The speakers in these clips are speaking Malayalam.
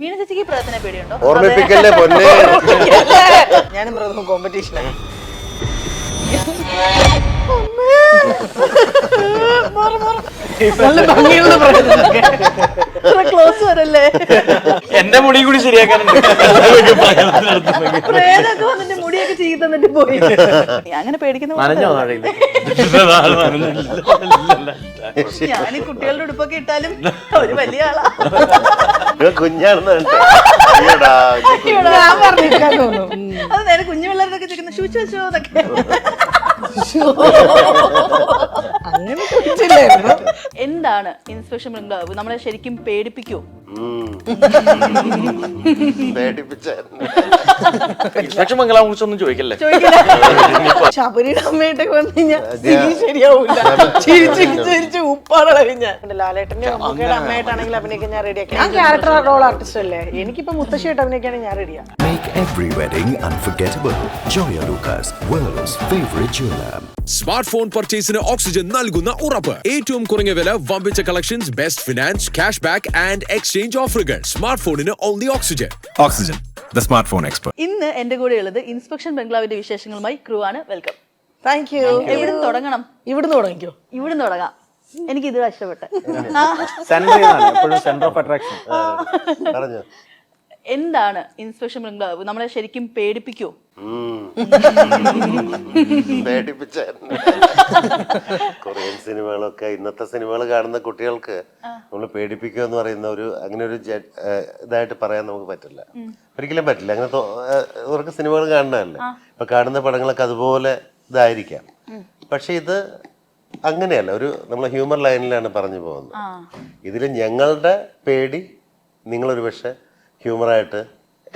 വീണ ചേച്ചിക്ക് പ്രവർത്തന പേടിയുണ്ടോ? ഓർമ്മിപ്പിക്കല്ലേ പൊന്നെ. ഞാനും പ്രഥമ കോമ്പറ്റീഷനാണ്. നല്ല ഭംഗിയുള്ള ക്ലോസ് വരല്ലേ? എന്റെ മുടി കൂടി ശരിയാക്കാനുണ്ട്. പ്രേതൊക്കെ വന്നിട്ട് മുടിയൊക്കെ ചെയ്ത് തന്നിട്ട് പോയി. അങ്ങനെ പേടിക്കുന്ന ഞാൻ കുട്ടികളുടെ ഉടുപ്പൊക്കെ ഇട്ടാലും ഒരു വലിയ ആളാ. കുഞ്ഞാണെന്ന് ഞാൻ പറഞ്ഞിരിക്കാൻ തോന്നുന്നു. അത് നേരെ കുഞ്ഞു പിള്ളേരൊക്കെ ചോദിക്കുന്ന ഷൂച്ച് വെച്ചോ എന്നൊക്കെ. അങ്ങനെ ചോദിച്ചില്ലായിരുന്നു. എന്താണ് ഇൻസ്പെക്ഷൻ ബംഗ്ലാവ്? നമ്മളെ ശരിക്കും പേടിപ്പിക്കോ? ഇൻസ്പെക്ഷൻ ബംഗ്ലാവിനെ കുറിച്ചൊന്നും ചോദിക്കല്ലേ. ശബരിയുടെ അമ്മയായിട്ടൊക്കെ വന്നു കഴിഞ്ഞാൽ ശരിയാവൂല. ചിരിച്ച് ഉപ്പാണ് കഴിഞ്ഞാൽ ലാലേട്ടന്റെ അമ്മയുടെ അമ്മയായിട്ടാണെങ്കിൽ അഭിനയിക്കാൻ ഞാൻ റെഡിയാക്കി. ഞാൻ ക്യാരക്ടർ റോൾ ആർട്ടിസ്റ്റ് അല്ലേ. എനിക്കിപ്പോ മുത്തശ്ശിയായിട്ട് അഭിനയിക്കുകയാണെങ്കിൽ ഞാൻ റെഡിയാ. Make every wedding unforgettable. Joya Lucas, world's favorite jeweler. Smart phone പർച്ചേസിന് ഓക്സിജൻ നൽകുന്ന ഉറപ്പ്. ഏറ്റവും കുറഞ്ഞ വില, വമ്പിച്ച collections, best finance, cash back and exchange ഓഫറുകൾ. സ്മാർട്ട് ഫോണിന് only Oxygen. Oxygen, the smartphone expert. ഇന്ന് എന്റെ കൂടെ ഉള്ളത് ഇൻസ്പെക്ഷൻ ബംഗ്ലാവിന്റെ വിശേഷങ്ങളുമായി ക്രൂ ആണ്. വെൽക്കം. Thank you. എവിടുന്ന് തുടങ്ങണം? ഇവിടുന്ന് തുടങ്ങിക്കോ. ഇവിടുന്ന് തുടങ്ങാം. എനിക്ക് ഇത് ഇഷ്ടപ്പെട്ടെ. Centre of attraction. പറഞ്ഞു. എന്താണ് ഇൻസ്പെക്ഷൻ ബംഗ്ലാവ്? നമ്മളെ ശരിക്കും പേടിപ്പിക്കോ? കൊറിയൻ സിനിമകളൊക്കെ ഇന്നത്തെ സിനിമകൾ കാണുന്ന കുട്ടികൾക്ക് നമ്മൾ പേടിപ്പിക്കുക എന്ന് പറയുന്ന ഒരു അങ്ങനെ ഒരു ഇതായിട്ട് പറയാൻ നമുക്ക് പറ്റില്ല, ഒരിക്കലും പറ്റില്ല. അങ്ങനെ അവർക്ക് സിനിമകൾ കാണുന്നതല്ലേ, ഇപ്പൊ കാണുന്ന പടങ്ങളൊക്കെ അതുപോലെ ഇതായിരിക്കാം. പക്ഷെ ഇത് അങ്ങനെയല്ല, ഒരു നമ്മളെ ഹ്യൂമർ ലൈനിലാണ് പറഞ്ഞു പോകുന്നത്. ഇതിൽ ഞങ്ങളുടെ പേടി നിങ്ങളൊരു പക്ഷെ ഹ്യൂമറായിട്ട്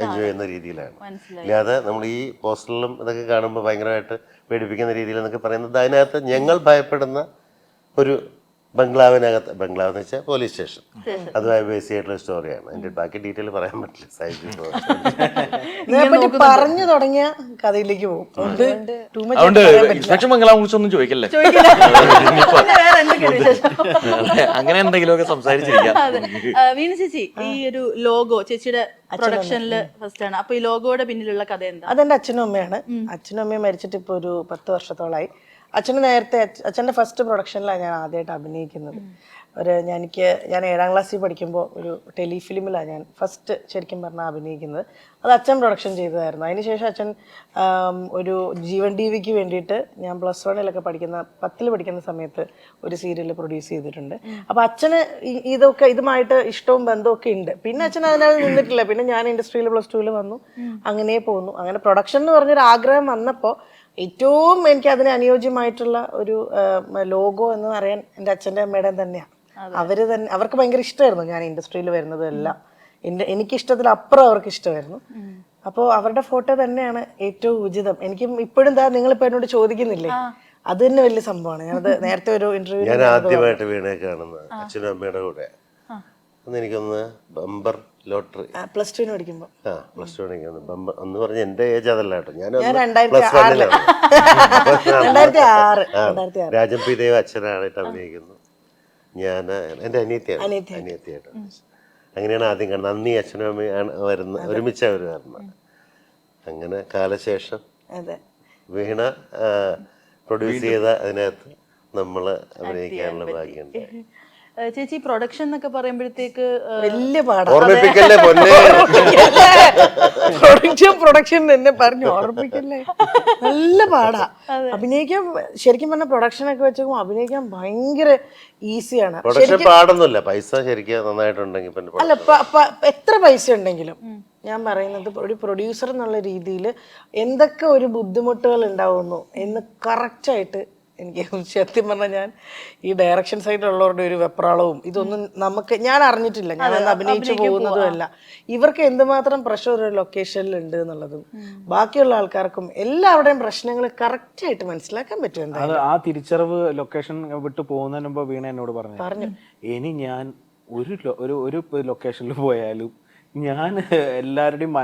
എൻജോയ് ചെയ്യുന്ന രീതിയിലാണ്. അല്ലാതെ നമ്മൾ ഈ പോസ്റ്ററിലും ഇതൊക്കെ കാണുമ്പോൾ ഭയങ്കരമായിട്ട് പേടിപ്പിക്കുന്ന രീതിയിൽ എന്നൊക്കെ പറയുന്നത് അതിനകത്ത് ഞങ്ങൾ ഭയപ്പെടുന്ന ഒരു ബംഗ്ലാവിനകത്ത്, ബംഗ്ലാവ് എന്ന് വെച്ചാൽ പോലീസ് സ്റ്റേഷൻ, അതുമായി ബേസ് ചെയ്തിട്ടുള്ള സ്റ്റോറിയാണ്. അതിന്റെ ബാക്കി ഡീറ്റെയിൽ പറയാൻ പറ്റില്ല. ഇതിനെപ്പറ്റി പറഞ്ഞു തുടങ്ങിയ കഥയിലേക്ക് പോകും. അതുകൊണ്ട് ഇൻസ്പെക്ഷൻ ബംഗ്ലാവിനെ കുറിച്ചൊന്നും ചോദിക്കല്ലേ. അങ്ങനെ എന്തെങ്കിലുമൊക്കെ സംസാരിച്ചിരിക്കാം. വീണ ചേച്ചി, ഈ ഒരു ലോഗോ ചേച്ചിയുടെ പ്രൊഡക്ഷനിൽ ഫസ്റ്റ് ആണ്. അപ്പൊ ഈ ലോഗോയുടെ പിന്നിലുള്ള കഥ എന്താ? അതെന്റെ അച്ഛനും അമ്മയാണ്. അച്ഛനും അമ്മയും മരിച്ചിട്ട് ഇപ്പൊ ഒരു 10 വർഷത്തോളായി. അച്ഛന് നേരത്തെ അച്ഛൻ്റെ ഫസ്റ്റ് പ്രൊഡക്ഷനിലാണ് ഞാൻ ആദ്യമായിട്ട് അഭിനയിക്കുന്നത്. ഞാൻ 7ാം ക്ലാസ്സിൽ പഠിക്കുമ്പോൾ ഒരു ടെലിഫിലിമിലാണ് ഞാൻ ഫസ്റ്റ് ശരിക്കും പറഞ്ഞാൽ അഭിനയിക്കുന്നത്. അത് അച്ഛൻ പ്രൊഡക്ഷൻ ചെയ്തതായിരുന്നു. അതിനുശേഷം അച്ഛൻ ഒരു ജീവൻ ടി വിക്ക് വേണ്ടിയിട്ട് ഞാൻ +1 പഠിക്കുന്ന 10ൽ പഠിക്കുന്ന സമയത്ത് ഒരു സീരിയൽ പ്രൊഡ്യൂസ് ചെയ്തിട്ടുണ്ട്. അപ്പോൾ അച്ഛന് ഇതുമായിട്ട് ഇഷ്ടവും ബന്ധമൊക്കെ ഉണ്ട്. പിന്നെ അച്ഛൻ അതിനകത്ത് നിന്നിട്ടില്ല. പിന്നെ ഞാൻ ഇൻഡസ്ട്രിയിൽ +2 വന്നു, അങ്ങനെ പോകുന്നു. അങ്ങനെ പ്രൊഡക്ഷൻ എന്ന് പറഞ്ഞൊരു ആഗ്രഹം വന്നപ്പോൾ ഏറ്റവും എനിക്ക് അതിന് അനുയോജ്യമായിട്ടുള്ള ഒരു ലോഗോ എന്ന് പറയാൻ എൻ്റെ അച്ഛൻ്റെ അമ്മയുടെയും തന്നെയാണ്. അവർക്ക് ഭയങ്കര ഇഷ്ടമായിരുന്നു ഞാൻ ഇൻഡസ്ട്രിയിൽ വരുന്നതും എല്ലാം. എനിക്കിഷ്ടത്തിലപ്പുറം അവർക്ക് ഇഷ്ടമായിരുന്നു. അപ്പോൾ അവരുടെ ഫോട്ടോ തന്നെയാണ് ഏറ്റവും ഉചിതം. എനിക്കും ഇപ്പോഴും നിങ്ങളിപ്പോൾ എന്നോട് ചോദിക്കുന്നില്ലേ, അത് തന്നെ വലിയ സംഭവമാണ്. ഞാനത് നേരത്തെ ഒരു ഇന്റർവ്യൂ ഞാൻ ആദ്യമായിട്ട് വീണയെ കാണുന്നത് അച്ഛനും അമ്മയുടെ കൂടെ. അന്ന് എനിക്കൊന്ന് ബമ്പർ ലോട്ടറി +2 പഠിക്കുമ്പോൾ +2 പഠിക്കുന്നത് ബമ്പർ എന്ന് പറഞ്ഞ എന്റെ ഏജ് അതല്ല കേട്ടോ. ഞാൻ 2006 രാജൻ പി ദേവ് അച്ഛനായിട്ട് അഭിനയിക്കുന്നു. ഞാൻ എൻ്റെ അനിയത്തിയായിട്ട്. അങ്ങനെയാണ് ആദ്യം കാണുന്നത്. അന്ന് അച്ഛനും അമ്മയാണ് വരുന്നത്, ഒരുമിച്ച് അവർ വരുന്നത്. അങ്ങനെ കാലശേഷം വീണ പ്രൊഡ്യൂസ് ചെയ്ത അതിനകത്ത് നമ്മൾ അഭിനയിക്കാനുള്ള ഭാഗ്യമുണ്ട്. ചേച്ചി, പ്രൊഡക്ഷൻ എന്നൊക്കെ പറയുമ്പോഴത്തേക്ക് വലിയ പാടാണ്. ഓർമ്മിപ്പിക്കല്ലേ പൊന്നെ. പ്രൊഡക്ഷൻ തന്നെ പറഞ്ഞു ഓർമ്മിപ്പിക്കല്ലേ. നല്ല പാടാ അഭിനയിക്കാൻ. ശരിക്കും പറഞ്ഞ പ്രൊഡക്ഷൻ ഒക്കെ വെച്ചേക്കും അഭിനയിക്കാൻ ഭയങ്കര ഈസിയാണ്. പ്രൊഡക്ഷൻ പാടൊന്നുമില്ല, പൈസ ശരിക്കും നന്നായിട്ടുണ്ടെങ്കിൽ. അല്ല, എത്ര പൈസ ഉണ്ടെങ്കിലും ഞാൻ പറയുന്നത് ഒരു പ്രൊഡ്യൂസർ എന്നുള്ള രീതിയിൽ എന്തൊക്കെ ഒരു ബുദ്ധിമുട്ടുകൾ ഉണ്ടാവുന്നു എന്ന് കറക്റ്റായിട്ട് എനിക്ക് സത്യം പറഞ്ഞാൽ ഞാൻ ഈ ഡയറക്ഷൻ സൈഡിലുള്ളവരുടെ ഒരു വെപ്രാളവും ഇതൊന്നും ഞാൻ അറിഞ്ഞിട്ടില്ല. ഞാൻ അന്ന് അഭിനയിച്ചു പോകുന്നതും അല്ല. ഇവർക്ക് എന്തുമാത്രം പ്രഷർ ഒരു ലൊക്കേഷനിൽ ഉണ്ട് എന്നുള്ളതും ബാക്കിയുള്ള ആൾക്കാർക്കും എല്ലാവരുടെയും പ്രശ്നങ്ങൾ കറക്റ്റായിട്ട് മനസ്സിലാക്കാൻ പറ്റും. അത് ആ തിരിച്ചറിവ് ലൊക്കേഷൻ വിട്ടു പോകുന്നതിന് മുമ്പ് വീണ എന്നോട് പറഞ്ഞു, ഇനി ഞാൻ ഒരു ലൊക്കേഷനിൽ പോയാലും ഞാൻ എല്ലാവരുടെയും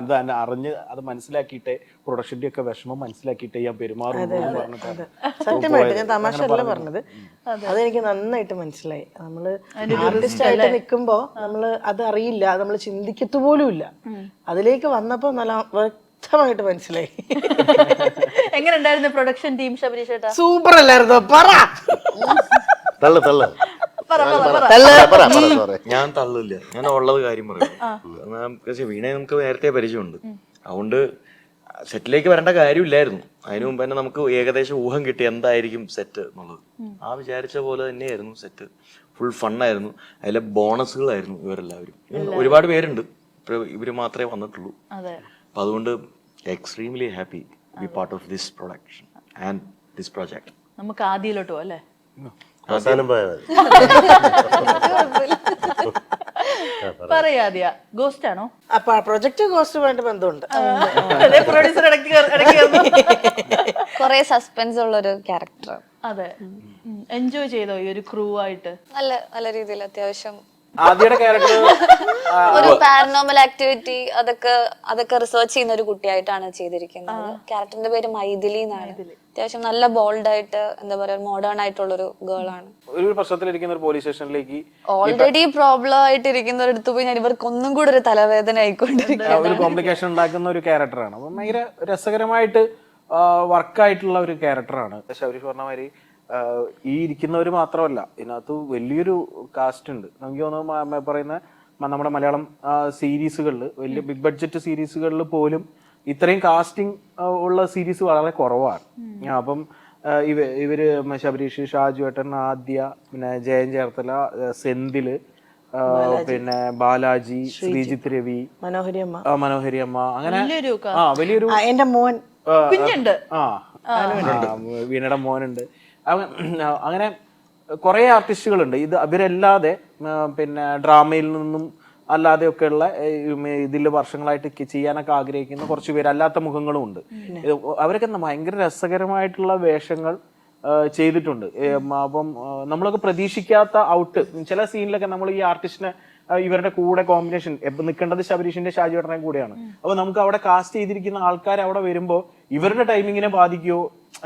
അറിഞ്ഞ് അത് മനസ്സിലാക്കിയിട്ട് പ്രൊഡക്ഷന്റെ ഒക്കെ വിഷമം മനസ്സിലാക്കിയിട്ട് ഞാൻ പെരുമാറുന്നു പറഞ്ഞിട്ടാണ്. സത്യമായിട്ട് ഞാൻ തമാശയല്ല പറഞ്ഞത്, അതെനിക്ക് നന്നായിട്ട് മനസ്സിലായി. നമ്മള് ആർട്ടിസ്റ്റ് ആയിട്ട് നിൽക്കുമ്പോ നമ്മള് അത് അറിയില്ല, നമ്മൾ ചിന്തിക്കത്തു പോലും ഇല്ല. അതിലേക്ക് വന്നപ്പോ നല്ല വ്യക്തമായിട്ട് മനസ്സിലായി. എങ്ങനെ ഉണ്ടായിരുന്നു പ്രൊഡക്ഷൻ ടീം ശബരീഷ് ചേട്ടാ? സൂപ്പർ അല്ലായിരുന്നോ? പറ. തള്ളു തള്ളു ഞാൻ തള്ളില്ല, ഞാൻ ഉള്ളത് കാര്യം പറയും. പക്ഷെ വീണയെ നമുക്ക് നേരത്തെ പരിചയമുണ്ട്, അതുകൊണ്ട് സെറ്റിലേക്ക് വരേണ്ട കാര്യമില്ലായിരുന്നു. അതിനു മുമ്പ് തന്നെ നമുക്ക് ഏകദേശം ഊഹം കിട്ടി എന്തായിരിക്കും സെറ്റ് എന്നുള്ളത്. ആ വിചാരിച്ച പോലെ തന്നെയായിരുന്നു സെറ്റ്. ഫുൾ ഫണ്ണായിരുന്നു. അതിലെ ബോണസുകളായിരുന്നു ഇവരെല്ലാവരും. ഒരുപാട് പേരുണ്ട്, ഇവര് മാത്രമേ വന്നിട്ടുള്ളൂ. അപ്പൊ അതുകൊണ്ട് extremely happy be part of this production and this project. നമുക്ക് ആദ്യയിലോട്ടോ അല്ലേ? അവസാനം പോയാൽ പറയാദ്യ ഗോസ്റ്റ് ആണോ? അപ്പൊ ആ പ്രൊജക്ട് കോസ്റ്റുമായിട്ട് ബന്ധമുണ്ട്. പ്രൊഡ്യൂസർ കൊറേ സസ്പെൻസ് ഉള്ള ഒരു ക്യാരക്ടർ. അതെ, എൻജോയ് ചെയ്തോ ഈ ഒരു ക്രൂ ആയിട്ട്? നല്ല രീതിയിൽ അത്യാവശ്യം. ആദ്യയുടെ ക്യാരക്ടർ ഒരു പാരനോമൽ ആക്ടിവിറ്റി അതൊക്കെ റിസർച്ച് ചെയ്യുന്ന ഒരു കുട്ടിയായിട്ടാണ് ചെയ്തിരിക്കുന്നത്. ക്യാരക്ടറിന്റെ പേര് മൈഥിലി എന്നാണ്. അത്യാവശ്യം നല്ല ബോൾഡ് ആയിട്ട്, എന്താ പറയാ, മോഡേൺ ആയിട്ടുള്ള ഒരു ഗേൾ ആണ്. ഒരു പ്രശ്നത്തിലിരിക്കുന്ന ഒരു പോലീസ് സ്റ്റേഷനിലേക്ക് ഓൾറെഡി പ്രോബ്ലം ആയിട്ട് ഇരിക്കുന്നവരടുത്ത് പോയി ഞാൻ ഇവർക്ക് ഒന്നും കൂടെ ഒരു തലവേദന ആയിക്കൊണ്ടിരിക്കുക, ഒരു കോംപ്ലിക്കേഷൻ ഉണ്ടാക്കുന്ന ഒരു ക്യാരക്ടറാണ്. അപ്പം ഭയങ്കര രസകരമായിട്ട് വർക്കായിട്ടുള്ള ഒരു ക്യാരക്ടറാണ്. ശബരീഷ് പറഞ്ഞ മാതിരി ഈ ഇരിക്കുന്നവർ മാത്രമല്ല, ഇതിനകത്ത് വലിയൊരു കാസ്റ്റ് ഉണ്ട്. നമുക്ക് തോന്നുന്നു പറയുന്ന നമ്മുടെ മലയാളം സീരീസുകളിൽ, വലിയ ബിഗ് ബഡ്ജറ്റ് സീരീസുകളിൽ പോലും ഇത്രയും കാസ്റ്റിംഗ് ഉള്ള സീരീസ് വളരെ കുറവാണ്. അപ്പം ഇവര് ശബരീഷ്, ഷാജു ഏട്ടൻ, ആദ്യ, പിന്നെ ജയൻ ചേർത്തല, സെന്തില്, പിന്നെ ബാലാജി, ശ്രീജിത്ത് രവി, മനോഹരി അമ്മ, അങ്ങനെ വലിയൊരു എന്റെ മോൻ കുഞ്ഞുണ്ട്, വീണയുടെ മോനുണ്ട്. അങ്ങനെ കുറെ ആർട്ടിസ്റ്റുകളുണ്ട്. ഇവരല്ലാതെ പിന്നെ ഡ്രാമയിൽ നിന്നും അല്ലാതെയൊക്കെ ഉള്ള ഇതിൽ വർഷങ്ങളായിട്ട് ചെയ്യാനൊക്കെ ആഗ്രഹിക്കുന്ന കുറച്ച് പേര് അല്ലാത്ത മുഖങ്ങളും ഉണ്ട്. അവരൊക്കെ ഭയങ്കര രസകരമായിട്ടുള്ള വേഷങ്ങൾ ചെയ്തിട്ടുണ്ട്. അപ്പം നമ്മളൊക്കെ പ്രതീക്ഷിക്കാത്ത ഔട്ട് ചില സീനിലൊക്കെ നമ്മൾ ഈ ആർട്ടിസ്റ്റിനെ ഇവരുടെ കൂടെ കോമ്പിനേഷൻ നിൽക്കേണ്ടത് ശബരീഷിന്റെ ഷാജുവേട്ടനെ കൂടെയാണ്. അപ്പൊ നമുക്ക് അവിടെ കാസ്റ്റ് ചെയ്തിരിക്കുന്ന ആൾക്കാർ അവിടെ വരുമ്പോ ഇവരുടെ ടൈമിങ്ങിനെ ബാധിക്കുമോ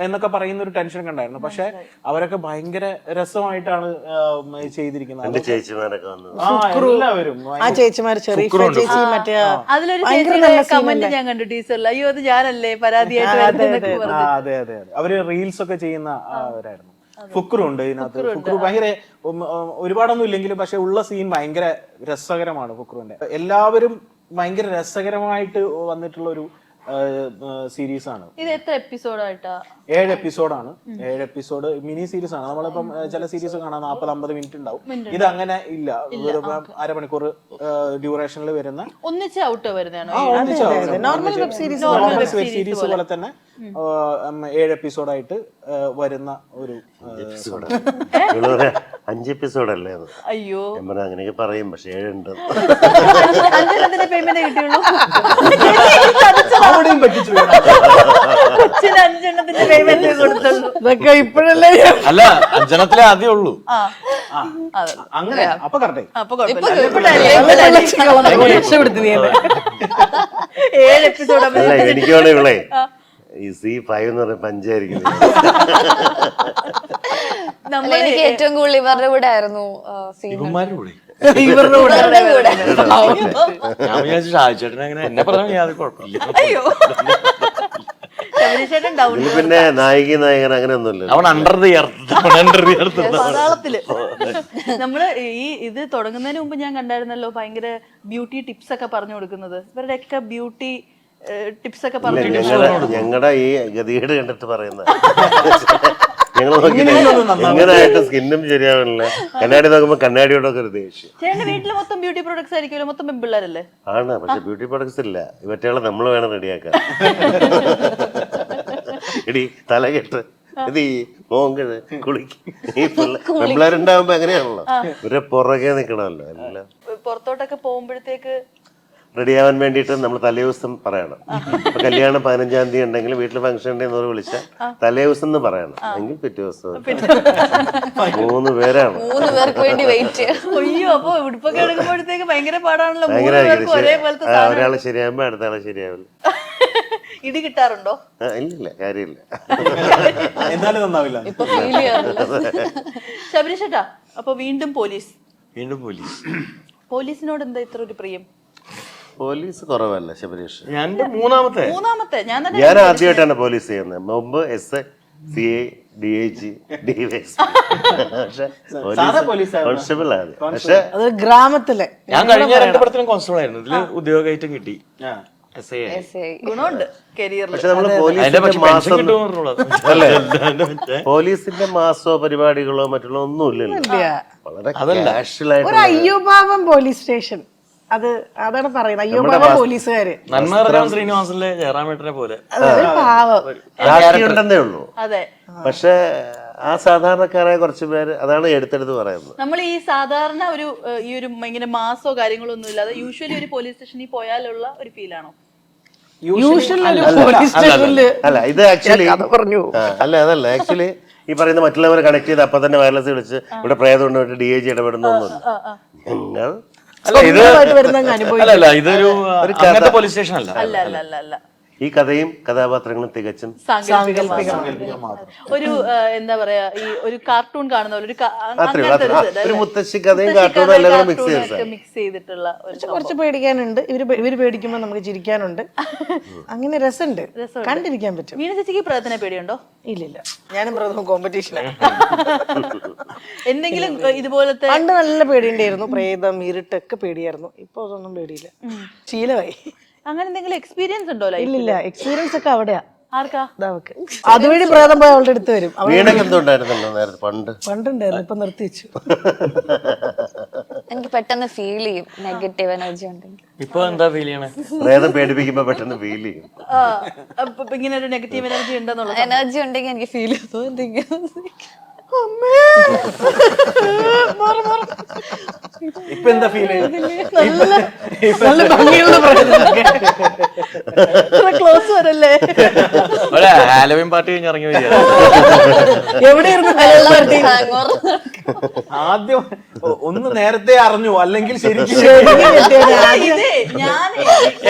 എന്നൊക്കെ പറയുന്ന ഒരു ടെൻഷൻ ഒക്കെ ഉണ്ടായിരുന്നു. പക്ഷെ അവരൊക്കെ ഭയങ്കര രസമായിട്ടാണ് ചെയ്തിരിക്കുന്നത്. എല്ലാവരും ആ ചേച്ചിമാര് ചേച്ചി മറ്റേ അതിലൊരു കമന്റ് ഞാൻ കണ്ടു ടീച്ചറിൽ, അയ്യോ അത് ഞാനല്ലേ പരാതിയായിട്ട്. അതെ അതെ അതെ, അവര് റീൽസ് ഒക്കെ ചെയ്യുന്ന അവരായിരുന്നു. ഫുക്രുണ്ട് ഇതിനകത്ത്. ഫുക്രു ഭയങ്കര ഒരുപാടൊന്നും ഇല്ലെങ്കിലും പക്ഷെ ഉള്ള സീൻ ഭയങ്കര രസകരമാണ്. ഫുക്രുവിന്റെ എല്ലാവരും ഭയങ്കര രസകരമായിട്ട് വന്നിട്ടുള്ള ഒരു സീരീസ് ആണ്. ഇത് എത്ര എപ്പിസോഡായിട്ടാ? 7 എപ്പിസോഡാണ്. 7 എപ്പിസോഡ് മിനി സീരീസ് ആണ്. നമ്മളിപ്പം ചില സീരീസ് കാണാൻ 40-50 മിനിറ്റ് ഉണ്ടാവും. ഇത് അങ്ങനെ ഇല്ല, അരമണിക്കൂർ ഡ്യൂറേഷനിൽ വരുന്ന ഒന്നിച്ച് ഔട്ട് വരുന്നതാണോ? നോർമൽ വെബ് സീരീസ് പോലെ തന്നെ 7 എപ്പിസോഡായിട്ട് വരുന്ന ഒരു 5 എപ്പിസോഡല്ലേ? അയ്യോ, അങ്ങനെയൊക്കെ പറയും, പക്ഷെ 7 ഉണ്ട്. 5 പേയ്മെന്റ് കിട്ടിയുള്ളൂ. കൊച്ചിന് 5 പേയ്മെന്റ് കൊടുത്തുള്ളൂ. ഇതൊക്കെ ഇപ്പോഴല്ലേ? അല്ല, 5 ആദ്യമേ ഉള്ളൂ. അങ്ങനെ അപ്പൊ കറക്റ്റ്. അപ്പൊ എപ്പിസോഡ് അല്ല, എനിക്ക് വേണേ ഇവളെ ഈ C5 എന്ന് പറഞ്ഞ പഞ്ചായിരിക്കും. എനിക്ക് ഏറ്റവും കൂടുതൽ ഇവരുടെ കൂടെ ആയിരുന്നു ഇവന്മാരുടെ കൂടെ ഇവരുടെ കൂടെ ഞാൻ വിചാരിച്ചു ഷാജുചേട്ടൻ അങ്ങനെ എന്നെ പറഞ്ഞാൽ യാതൊരു കുഴപ്പമില്ല. പിന്നെ നായകൻ അങ്ങനെ ഒന്നുമില്ല. അവൻ അണ്ടർ ദി എർത്ത് മലയാളത്തില് നമ്മള് ഇത് തുടങ്ങുന്നതിന് മുമ്പ് ഞാൻ കണ്ടായിരുന്നല്ലോ ഭയങ്കര ബ്യൂട്ടി ടിപ്സ് ഒക്കെ പറഞ്ഞു കൊടുക്കുന്നത്. ഇവരുടെ ഒക്കെ ബ്യൂട്ടി ടിപ്സ് ഒക്കെ പറഞ്ഞു. ഞങ്ങളുടെ ഈ ഗതികേട് കണ്ടിട്ട് പറയുന്നത് ഞങ്ങൾ എങ്ങനായിട്ട് സ്കിന്നും ശരിയാവില്ല. കണ്ണാടി നോക്കുമ്പോ കണ്ണാടിയോടൊക്കെ ഒരു ദേഷ്യം. ചേട്ടന്റെ വീട്ടില് മൊത്തം ബ്യൂട്ടി പ്രൊഡക്ട്സ് ആയിരിക്കുമല്ലോ, മൊത്തം പെൺപിള്ളേരല്ലേ? ആണ്, പക്ഷെ ബ്യൂട്ടി പ്രൊഡക്ട്സ് ഇല്ല. ഇവറ്റകളെ നമ്മൾ വേണം റെഡിയാക്കാൻ. എടി തലകെട്ട്, ഇത് ഈ മോങ്കഴ് കുളിക്ക്, ഈ പെൺപിള്ളേരുണ്ടാവുമ്പോ എങ്ങനെയാണല്ലോ ഇവരെ പുറകെ നിക്കണമല്ലോ എല്ലാം. പുറത്തോട്ടൊക്കെ പോകുമ്പോഴത്തേക്ക് റെഡിയാവാൻ വേണ്ടിയിട്ട് നമ്മൾ തലേ ദിവസം പറയണം. ഇപ്പൊ കല്യാണം 15-ാം തീയതി ഉണ്ടെങ്കിൽ വീട്ടിൽ ഫംഗ്ഷൻ ഉണ്ടെന്ന് വിളിച്ചാൽ തലേ ദിവസം എന്ന് പറയണം, എങ്കിൽ പിറ്റേ ദിവസം 3 പേരാണ്. 3 പേർക്ക് വേണ്ടി വെയിറ്റ്. അയ്യോ, അപ്പൊ ഉടുപ്പൊക്കെ എടുക്കുമ്പോഴത്തേക്ക് ഭയങ്കര പാടാണല്ലോ. ഭയങ്കര 3 പേർക്ക് ഒരേപോലത്തെ ഒരാള് ശരിയാകുമ്പോ അടുത്ത ആളെ ശരിയാവില്ല. ഇടി കിട്ടാറുണ്ടോ? ഇല്ലില്ല, കാര്യമില്ല. എന്നാലും നന്നാവില്ല. ഇപ്പൊ ഫീൽ ചെയ്യാറില്ല. ശബരീഷ് ചേട്ടാ, അപ്പൊ വീണ്ടും പോലീസ്. പോലീസിനോട് എന്താ ഇത്ര ഒരു പ്രിയം? പോലീസ് കുറവല്ല ശബരീഷ്. ഞാൻ മൂന്നാമത്തെ ഞാൻ ഞാൻ ആദ്യമായിട്ടാണ് പോലീസ് ചെയ്യുന്നത്. മുമ്പ് SI, CA, DIG, DVS. പക്ഷെ കോൺസ്റ്റബിൾ ആണ്. പക്ഷെ അത് ഗ്രാമത്തിലെ ഞാൻ കഴിഞ്ഞ 2 പടത്തിലും കോൺസ്റ്റബിൾ ആയിരുന്നു. ഇതില് ഉദ്യോഗമായിട്ടും കിട്ടി. SI ആയി. ഗുണമുണ്ട് കരിയറിൽ. പക്ഷെ നമ്മള് അതിന്റെ പക്ഷെ പോലീസിന്റെ പെൻഷൻ മാസം കിട്ടുമെന്നുള്ളത്. അല്ലേ, പോലീസിന്റെ മാസോ പരിപാടികളോ മറ്റുള്ള ഒന്നും ഇല്ലല്ലോ. വളരെ കാഷ്വൽ ഒരു ആയിട്ട് അയ്യോപാവം പോലീസ് സ്റ്റേഷൻ, അതാണ് പറയുന്നത്. അയ്യോപാവം പോലീസുകാര്. നന്മ ശ്രീനിവാസനിലെ ജയറാമേട്ടനെ പോലെ അതൊരു പാവം. ഉണ്ടെന്നേ ഉള്ളൂ. അതെ, പക്ഷെ ആ സാധാരണക്കാരായ കുറച്ച് പേര് അതാണ് എടുത്തെടുത്ത് പറയുന്നത്. നമ്മൾ ഈ സാധാരണ ഒരു ഈ ഒരു ഇങ്ങനെ മാസോ കാര്യങ്ങളോ ഒന്നും ഇല്ലാതെ യൂഷ്വലി ഒരു പോലീസ് സ്റ്റേഷനിൽ പോയാലുള്ള ഒരു ഫീൽ ആണോ? അല്ല, ഇത് ആക്ച്വലി അതല്ല ആക്ച്വലി ഈ പറയുന്ന മറ്റുള്ളവരെ കണക്ട് ചെയ്ത് അപ്പൊ തന്നെ വയർലെസ് വിളിച്ച് ഇവിടെ പ്രേതം കൊണ്ട് DIG ഇടപെടുന്നൊന്നുമില്ല. ഞങ്ങൾ അല്ല ഇതൊരു അങ്ങനത്തെ പോലീസ് സ്റ്റേഷൻ അല്ല. അല്ല ഈ കഥയും കഥാപാത്രങ്ങളും തികച്ചും ഒരു എന്താ പറയാ, ഈ ഒരു കാർട്ടൂൺ കാണുന്ന പോലെ ഒരു മുത്തശ്ശി കഥയും കാർട്ടൂണും എല്ലാം കൂടെ മിക്സ് ചെയ്തിട്ടുള്ള കുറച്ച് പേടിക്കാനുണ്ട്. ഇവര് പേടിക്കുമ്പോ നമുക്ക് ചിരിക്കാനുണ്ട്. അങ്ങനെ രസമുണ്ട്, കണ്ടിരിക്കാൻ പറ്റും. വീണ ചേച്ചിക്ക് പ്രേതത്തിനെ പേടിയുണ്ടോ? ഇല്ലില്ല, ഞാനും പ്രേതവും കോമ്പറ്റീഷനാണ്. എന്തെങ്കിലും ഇതുപോലത്തെ പണ്ട് നല്ല പേടിയുണ്ടായിരുന്നു. പ്രേതം, ഇരുട്ടൊക്കെ പേടിയായിരുന്നു. ഇപ്പൊ അതൊന്നും പേടിയില്ല, ശീലമായി. അങ്ങനെ എന്തെങ്കിലും എക്സ്പീരിയൻസ് ഉണ്ടോ? ഇല്ലില്ല, എക്സ്പീരിയൻസ് ഒക്കെ അവിടെയാ. ആർക്കാ? അതുവഴി പ്രേതം പോയി അവളുടെ അടുത്ത് വരും. വീണൊക്കെ എന്തുണ്ടായിരുന്നല്ലോ നേരത്തെ പണ്ടുണ്ടായിരുന്നു, ഇപ്പൊ നിർത്തി വെച്ചു. എനിക്ക് പെട്ടെന്ന് ഫീൽ ചെയ്യും നെഗറ്റീവ് എനർജി ഉണ്ടെങ്കിൽ. ഇപ്പൊ എന്താ ഫീൽ ചെയ്യണേ? പ്രേതം പേടിപ്പിക്കുമ്പോ പെട്ടെന്ന് ഫീൽ ചെയ്യും. ഇങ്ങനെ ഒരു നെഗറ്റീവ് എനർജി ഉണ്ടെന്നുള്ള എനർജി ഉണ്ടെങ്കിൽ എനിക്ക് ഫീൽ ചെയ്തു എന്തെങ്കിലും. ഇപ്പൊ എന്താ ഫീൽ നല്ല ഭംഗിയുള്ള പ്രേതമൊക്കെ. ക്ലോസ് വരല്ലേ? ഹാലോവിൻ പാർട്ടി കഴിഞ്ഞ് ഇറങ്ങി വരിക. എവിടെയായിരുന്നു? ആദ്യം ഒന്ന് നേരത്തെ അറിഞ്ഞു, അല്ലെങ്കിൽ ശരിക്കും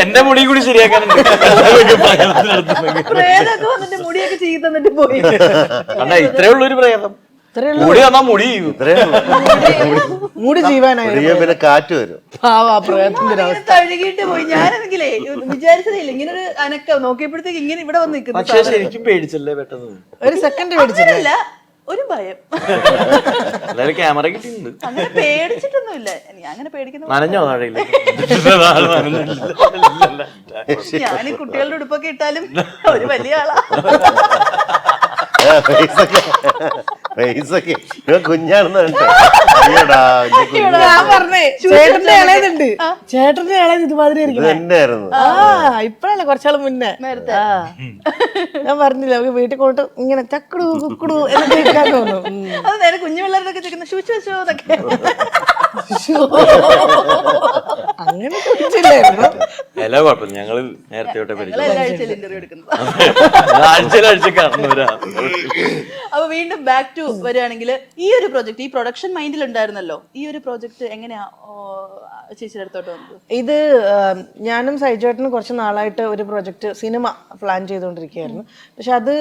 എന്റെ മുടി കൂടി ശരിയാക്കാനുണ്ട്. പ്രേതമൊക്കെ വന്നിട്ട് മുടിയൊക്കെ ചെയ്ത് തന്നിട്ട് പോയി. അല്ല ഇത്രേ ഉള്ളൊരു പ്രേതം. മുടി വന്നാ മുടി മൂടി ജീവാനായി പിന്നെ കാറ്റ് വരും. തഴുകിയിട്ട് പോയി. ഞാനെങ്കിലേ വിചാരിച്ചതില്ല ഇങ്ങനെ ഒരു അനക്കം നോക്കിയപ്പോഴത്തേക്ക് ഇങ്ങനെ ഇവിടെ വന്ന് നിൽക്കുന്നു. പക്ഷേ ശരിക്കും പേടിച്ചല്ലേ പെട്ടെന്ന്? ഒരു സെക്കൻഡ് പേടിച്ചില്ല, ഒരു ഭയം. എല്ലാരും ക്യാമറ കിട്ടിയിട്ടുണ്ട്. അങ്ങനെ പേടിച്ചിട്ടൊന്നുമില്ല. അങ്ങനെ പേടിക്കുന്ന നനഞ്ഞോ താഴെയില്ല? ഞാൻ കുട്ടികളുടെ ഉടുപ്പൊക്കെ ഇട്ടാലും ഒരു വലിയ ആളാ. കുഞ്ഞാണെന്ന് ഞാൻ പറഞ്ഞേ. ചേട്ടന്റെ ഇളയതുണ്ട്, ചേട്ടന്റെ ഇളയത് ഇതുമാതിരി തന്നെയായിരുന്നു. ഇപ്പഴല്ലേ കുറച്ചാൾ മുന്നേ. ഞാൻ പറഞ്ഞില്ല, വീട്ടിൽ കൊണ്ടിട്ട് ഇങ്ങനെ ചക്കടു കുക്കടു എന്നൊക്കെ കേൾക്കാൻ തോന്നും. അത് നേരെ കുഞ്ഞു പിള്ളേരൊക്കെ ചോദിക്കുന്ന ശൂച്ചു വെച്ചോ എന്നൊക്കെ. അങ്ങനെ ചോദിച്ചില്ലായിരുന്നു. എല്ലാ കുഴപ്പമില്ല, ഞങ്ങള് നേരത്തെ എല്ലാ ആഴ്ചയിലും ഇന്റർവ്യൂ എടുക്കുന്നത്. കാണുന്നവരാ. അപ്പൊ വീണ്ടും ബാക്ക് ടു വരികയാണെങ്കിൽ ഈ ഒരു പ്രോജക്റ്റ്, ഈ പ്രൊഡക്ഷൻ മൈൻഡിൽ ഉണ്ടായിരുന്നല്ലോ, ഈ ഒരു പ്രോജക്റ്റ് എങ്ങനെയാ ചേച്ചിയുടെ അടുത്തോട്ട് വന്നത്? ഇത് ഞാനും സൈജുവേട്ടനും കുറച്ച് നാളായിട്ട് ഒരു പ്രൊജക്റ്റ് സിനിമ പ്ലാൻ ചെയ്തുകൊണ്ടിരിക്കുകയായിരുന്നു. പക്ഷെ അത്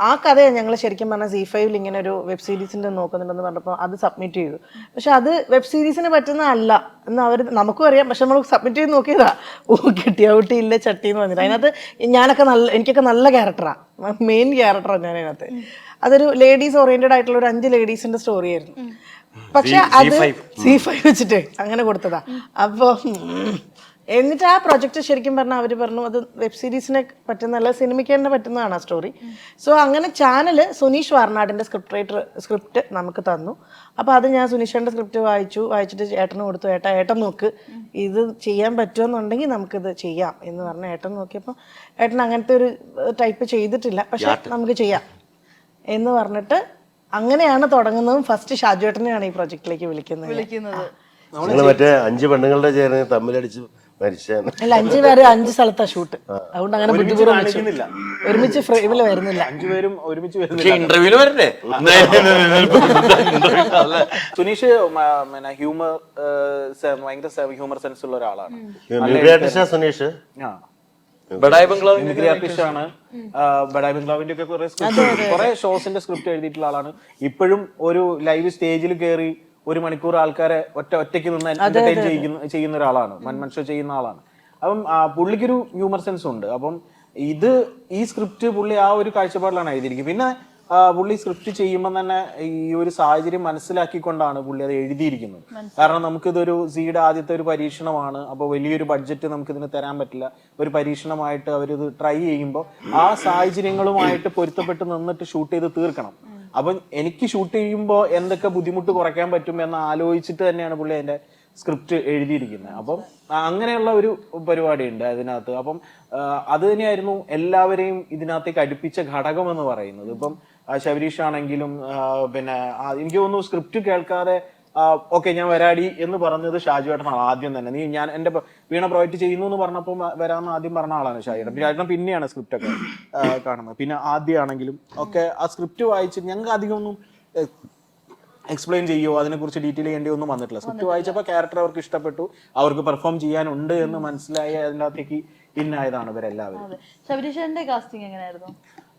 ആ കഥയാണ് ഞങ്ങൾ ശരിക്കും പറഞ്ഞാൽ ZEE5 ഇങ്ങനെ ഒരു വെബ് സീരീസിന്റെ നോക്കുന്നുണ്ടെന്ന് പറഞ്ഞപ്പോൾ അത് സബ്മിറ്റ് ചെയ്തു. പക്ഷെ അത് വെബ് സീരീസിന് പറ്റുന്നതല്ല എന്ന് അവർ നമുക്കും അറിയാം. പക്ഷെ നമ്മൾ സബ്മിറ്റ് ചെയ്ത് നോക്കിയതാ, കിട്ടിയ ഊട്ടിയില്ല ചട്ടി എന്ന് പറഞ്ഞിട്ട്. അതിനകത്ത് എനിക്കൊക്കെ നല്ല ക്യാരക്ടറാണ്, മെയിൻ ക്യാരക്ടറാണ് ഞാൻ അതിനകത്ത്. അതൊരു ലേഡീസ് ഓറിയന്റഡ് ആയിട്ടുള്ള ഒരു 5 ലേഡീസിന്റെ സ്റ്റോറി ആയിരുന്നു. പക്ഷെ അത് ZEE5 വെച്ചിട്ട് അങ്ങനെ കൊടുത്തതാ. അപ്പൊ എന്നിട്ട് ആ പ്രൊജക്റ്റ് ശരിക്കും പറഞ്ഞാൽ അവർ പറഞ്ഞു അത് വെബ് സീരീസിനെ പറ്റുന്നല്ല, സിനിമയ്ക്ക് തന്നെ പറ്റുന്നതാണ് ആ സ്റ്റോറി. സോ അങ്ങനെ ചാനല് സുനീഷ് വാർനാടിൻ്റെ സ്ക്രിപ്റ്റ് നമുക്ക് തന്നു. അപ്പോൾ അത് ഞാൻ സുനീഷേൻ്റെ സ്ക്രിപ്റ്റ് വായിച്ചിട്ട് ഏട്ടന് കൊടുത്തു. ഏട്ടൻ നോക്ക്, ഇത് ചെയ്യാൻ പറ്റുമെന്നുണ്ടെങ്കിൽ നമുക്കിത് ചെയ്യാം എന്ന് പറഞ്ഞ് ഏട്ടൻ നോക്കിയപ്പോൾ ഏട്ടൻ അങ്ങനത്തെ ഒരു ടൈപ്പ് ചെയ്തിട്ടില്ല, പക്ഷെ നമുക്ക് ചെയ്യാം എന്ന് പറഞ്ഞിട്ട് അങ്ങനെയാണ് തുടങ്ങുന്നതും. ഫസ്റ്റ് ഷാജുവേട്ടനെയാണ് ഈ പ്രൊജക്റ്റിലേക്ക് വിളിക്കുന്നത്. നിങ്ങൾ മറ്റേ 5 പെണ്ണുങ്ങളുടെ ചേർന്ന് തമ്മിലടിച്ച് മരിച്ച അല്ല 5 പേര് 5 സ്ഥലത്താ ഷൂട്ട്. അതുകൊണ്ട് അങ്ങനെ ബുദ്ധിപൂർവ്വം കാണിക്കുന്നില്ല. ഒരുമിച്ച് ഫ്രെയിമിൽ വരുന്നില്ല. 5 പേരും ഒരുമിച്ച് പക്ഷെ വരുന്നില്ല. ഇന്റർവ്യൂല് വരണ്ടേ? സുനീഷ് ഹ്യൂമർ ഭയങ്കര ഹ്യൂമർ സെൻസ് ഉള്ള ഒരാളാണ്. സുനീഷ് ബഡായി ബംഗ്ലാവ് മിമിക്രി ആർട്ടിസ്റ്റ് ആണ്. ബഡായി ബംഗ്ലാവിന്റെ ഒക്കെ കുറെ ഷോസിന്റെ സ്ക്രിപ്റ്റ് എഴുതിയിട്ടുള്ള ആളാണ്. ഇപ്പോഴും ഒരു ലൈവ് സ്റ്റേജിൽ കയറി 1 മണിക്കൂർ ആൾക്കാരെ ഒറ്റയ്ക്ക് നിന്ന് എന്റർടൈൻ ചെയ്യുന്ന ഒരാളാണ്. മനുഷ്യ ചെയ്യുന്ന ആളാണ്. അപ്പം പുള്ളിക്കൊരു ഹ്യൂമർ സെൻസ് ഉണ്ട്. അപ്പം ഈ സ്ക്രിപ്റ്റ് പുള്ളി ആ ഒരു കാഴ്ചപ്പാടിലാണ് എഴുതിയിരിക്കുന്നത്. പിന്നെ പുള്ളി സ്ക്രിപ്റ്റ് ചെയ്യുമ്പോൾ തന്നെ ഈ ഒരു സാഹചര്യം മനസ്സിലാക്കിക്കൊണ്ടാണ് പുള്ളി അത് എഴുതിയിരിക്കുന്നത്. കാരണം നമുക്കിതൊരു സിയുടെ ആദ്യത്തെ ഒരു പരീക്ഷണമാണ്. അപ്പോൾ വലിയൊരു ബഡ്ജറ്റ് നമുക്കിതിന് തരാൻ പറ്റില്ല. ഒരു പരീക്ഷണമായിട്ട് അവരിത് ട്രൈ ചെയ്യുമ്പോൾ ആ സാഹചര്യങ്ങളുമായിട്ട് പൊരുത്തപ്പെട്ട് നിന്നിട്ട് ഷൂട്ട് ചെയ്ത് തീർക്കണം. അപ്പം എനിക്ക് ഷൂട്ട് ചെയ്യുമ്പോൾ എന്തൊക്കെ ബുദ്ധിമുട്ട് കുറയ്ക്കാൻ പറ്റും എന്ന് ആലോചിച്ചിട്ട് തന്നെയാണ് പുള്ളി അതിന്റെ സ്ക്രിപ്റ്റ് എഴുതിയിരിക്കുന്നത്. അപ്പം അങ്ങനെയുള്ള ഒരു പരിപാടിയുണ്ട് അതിനകത്ത്. അപ്പം അത് തന്നെയായിരുന്നു എല്ലാവരെയും ഇതിനകത്തേക്ക് അടുപ്പിച്ച ഘടകം എന്ന് പറയുന്നത്. ഇപ്പം ശബരീഷ് ആണെങ്കിലും പിന്നെ എനിക്ക് തോന്നുന്നു സ്ക്രിപ്റ്റ് കേൾക്കാതെ ഓക്കെ ഞാൻ വരാടി എന്ന് പറഞ്ഞത് ഷാജുവേട്ടനാണ് ആദ്യം തന്നെ. ഞാൻ എന്റെ വീണ പ്രോജക്റ്റ് ചെയ്യുന്നു എന്ന് പറഞ്ഞപ്പോൾ വരാമെന്ന് ആദ്യം പറഞ്ഞ ആളാണ് ഷാജുവേട്ടൻ. ഷാജുവേട്ടൻ പിന്നെയാണ് സ്ക്രിപ്റ്റ് ഒക്കെ കാണുന്നത്. പിന്നെ ആദ്യമാണെങ്കിലും ഒക്കെ ആ സ്ക്രിപ്റ്റ് വായിച്ച് ഞങ്ങൾക്ക് അധികം ഒന്നും എക്സ്പ്ലെയിൻ ചെയ്യുമോ അതിനെക്കുറിച്ച് ഡീറ്റെയിൽ ചെയ്യേണ്ടി ഒന്നും വന്നിട്ടില്ല. സ്ക്രിപ്റ്റ് വായിച്ചപ്പോൾ ക്യാരക്ടർ അവർക്ക് ഇഷ്ടപ്പെട്ടു, അവർക്ക് പെർഫോം ചെയ്യാനുണ്ട് എന്ന് മനസ്സിലായി അതിനകത്തേക്ക് ഇന്നായതാണ് ഇവരെല്ലാവരും. ശബരീഷന്റെ കാസ്റ്റിംഗ് എങ്ങനെയായിരുന്നു?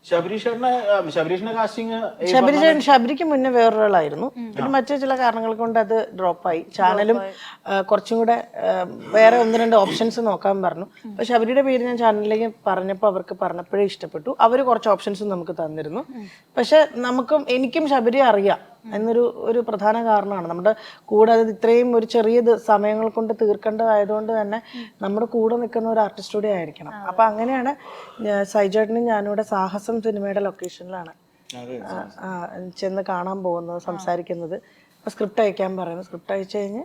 ശബരീഷിന്റെ കാസ്റ്റിംഗ് ശബരിക്ക് മുന്നേ വേറൊരാളായിരുന്നു. പിന്നെ മറ്റു ചില കാരണങ്ങൾ കൊണ്ട് അത് ഡ്രോപ്പായി. ചാനലും കുറച്ചും കൂടെ വേറെ 1-2 ഓപ്ഷൻസ് നോക്കാൻ പറഞ്ഞു. അപ്പൊ ശബരിയുടെ പേര് ഞാൻ ചാനലിലേക്ക് പറഞ്ഞപ്പോൾ അവർക്ക് പറഞ്ഞപ്പോഴേ ഇഷ്ടപ്പെട്ടു. അവർ കുറച്ച് ഓപ്ഷൻസും നമുക്ക് തന്നിരുന്നു. പക്ഷെ എനിക്കും ശബരിയെ അറിയാം എന്നൊരു പ്രധാന കാരണമാണ്. നമ്മുടെ കൂടെ അത് ഇത്രയും ഒരു ചെറിയ സമയങ്ങൾ കൊണ്ട് തീർക്കേണ്ടതായതുകൊണ്ട് തന്നെ നമ്മുടെ കൂടെ നിൽക്കുന്ന ഒരു ആർട്ടിസ്റ്റ് കൂടെ ആയിരിക്കണം. അപ്പൊ അങ്ങനെയാണ് സൈജേട്ടനും ഞാനിവിടെ സാഹസം സിനിമയുടെ ലൊക്കേഷനിലാണ് ചെന്ന് കാണാൻ പോകുന്നത്, സംസാരിക്കുന്നത്. അപ്പൊ സ്ക്രിപ്റ്റ് അയക്കാൻ പറയുന്നു. സ്ക്രിപ്റ്റ് അയച്ചു കഴിഞ്ഞ്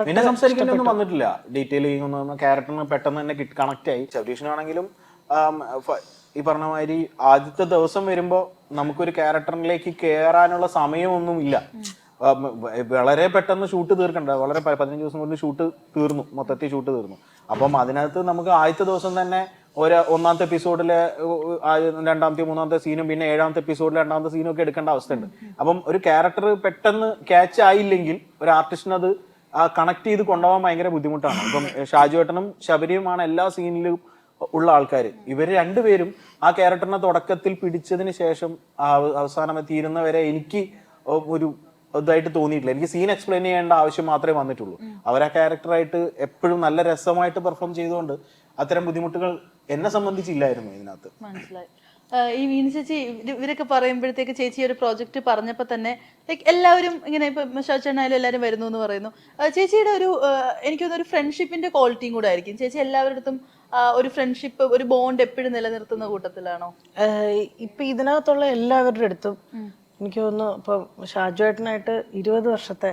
പിന്നെ സംസാരിക്കാനൊന്നും വന്നിട്ടില്ല. ഡീറ്റെയിൽ ചെയ്യുന്ന ക്യാരക്ടറിന് പെട്ടെന്ന് തന്നെ കണക്ട് ആയി. ശബരീഷിനാണെങ്കിലും ഈ പറഞ്ഞ മാതിരി ആദ്യത്തെ ദിവസം വരുമ്പോ നമുക്കൊരു ക്യാരക്ടറിലേക്ക് കയറാനുള്ള സമയമൊന്നും ഇല്ല. വളരെ പെട്ടെന്ന് ഷൂട്ട് തീർക്കണ്ട. വളരെ 15 ദിവസം കൊണ്ട് മൊത്തത്തിൽ ഷൂട്ട് തീർന്നു. അപ്പം അതിനകത്ത് നമുക്ക് ആദ്യത്തെ ദിവസം തന്നെ ഒന്നാമത്തെ എപ്പിസോഡിലെ 2ാമത്തെ 3ാമത്തെ സീനും പിന്നെ 7ാമത്തെ എപ്പിസോഡിൽ 2ാമത്തെ സീനും ഒക്കെ എടുക്കേണ്ട അവസ്ഥയുണ്ട്. അപ്പം ഒരു ക്യാരക്ടർ പെട്ടെന്ന് ക്യാച്ച് ആയില്ലെങ്കിൽ ഒരു ആർട്ടിസ്റ്റിന് അത് കണക്ട് ചെയ്ത് കൊണ്ടുപോകാൻ ഭയങ്കര ബുദ്ധിമുട്ടാണ്. ഇപ്പം ഷാജുവേട്ടനും ശബരിയുമാണ് എല്ലാ സീനിലും ഉള്ള ആൾക്കാർ. ഇവര് രണ്ടുപേരും ആ ക്യാരക്ടറിനെ തുടക്കത്തിൽ പിടിച്ചതിന് ശേഷം അവസാനം തീരുന്നവരെ എനിക്ക് ഒരു ഇതായിട്ട് തോന്നിയിട്ടില്ല. എനിക്ക് സീൻ എക്സ്പ്ലെയിൻ ചെയ്യേണ്ട ആവശ്യം മാത്രമേ വന്നിട്ടുള്ളൂ. അവർ ആ ക്യാരക്ടറായിട്ട് എപ്പോഴും നല്ല രസമായിട്ട് പെർഫോം ചെയ്തുകൊണ്ട് അത്തരം ബുദ്ധിമുട്ടുകൾ എന്നെ സംബന്ധിച്ചില്ലായിരുന്നു ഇതിനകത്ത്. മനസ്സിലായി. ഈ വീണ ചേച്ചി ഇവരൊക്കെ പറയുമ്പോഴത്തേക്ക് ചേച്ചി ഒരു പ്രോജക്റ്റ് പറഞ്ഞപ്പോൾ തന്നെ എല്ലാവരും ഇങ്ങനെ ഇപ്പൊ ഷാച്ചേട്ടനായാലും എല്ലാവരും വരുന്നു എന്ന് പറയുന്നു. ചേച്ചിയുടെ എനിക്ക് തോന്നുന്നു ഒരു ഫ്രണ്ട്ഷിപ്പിന്റെ ക്വാളിറ്റിയും കൂടെ ആയിരിക്കും. ചേച്ചി എല്ലാവരുടെ ഒരു ഫ്രണ്ട്ഷിപ്പ്, ഒരു ബോണ്ട് എപ്പോഴും നിലനിർത്തുന്ന കൂട്ടത്തിലാണോ? ഇപ്പൊ ഇതിനകത്തുള്ള എല്ലാവരുടെ അടുത്തും എനിക്ക് തോന്നുന്നു ഇപ്പൊ ഷാജുവേട്ടനായിട്ട് 20 വർഷത്തെ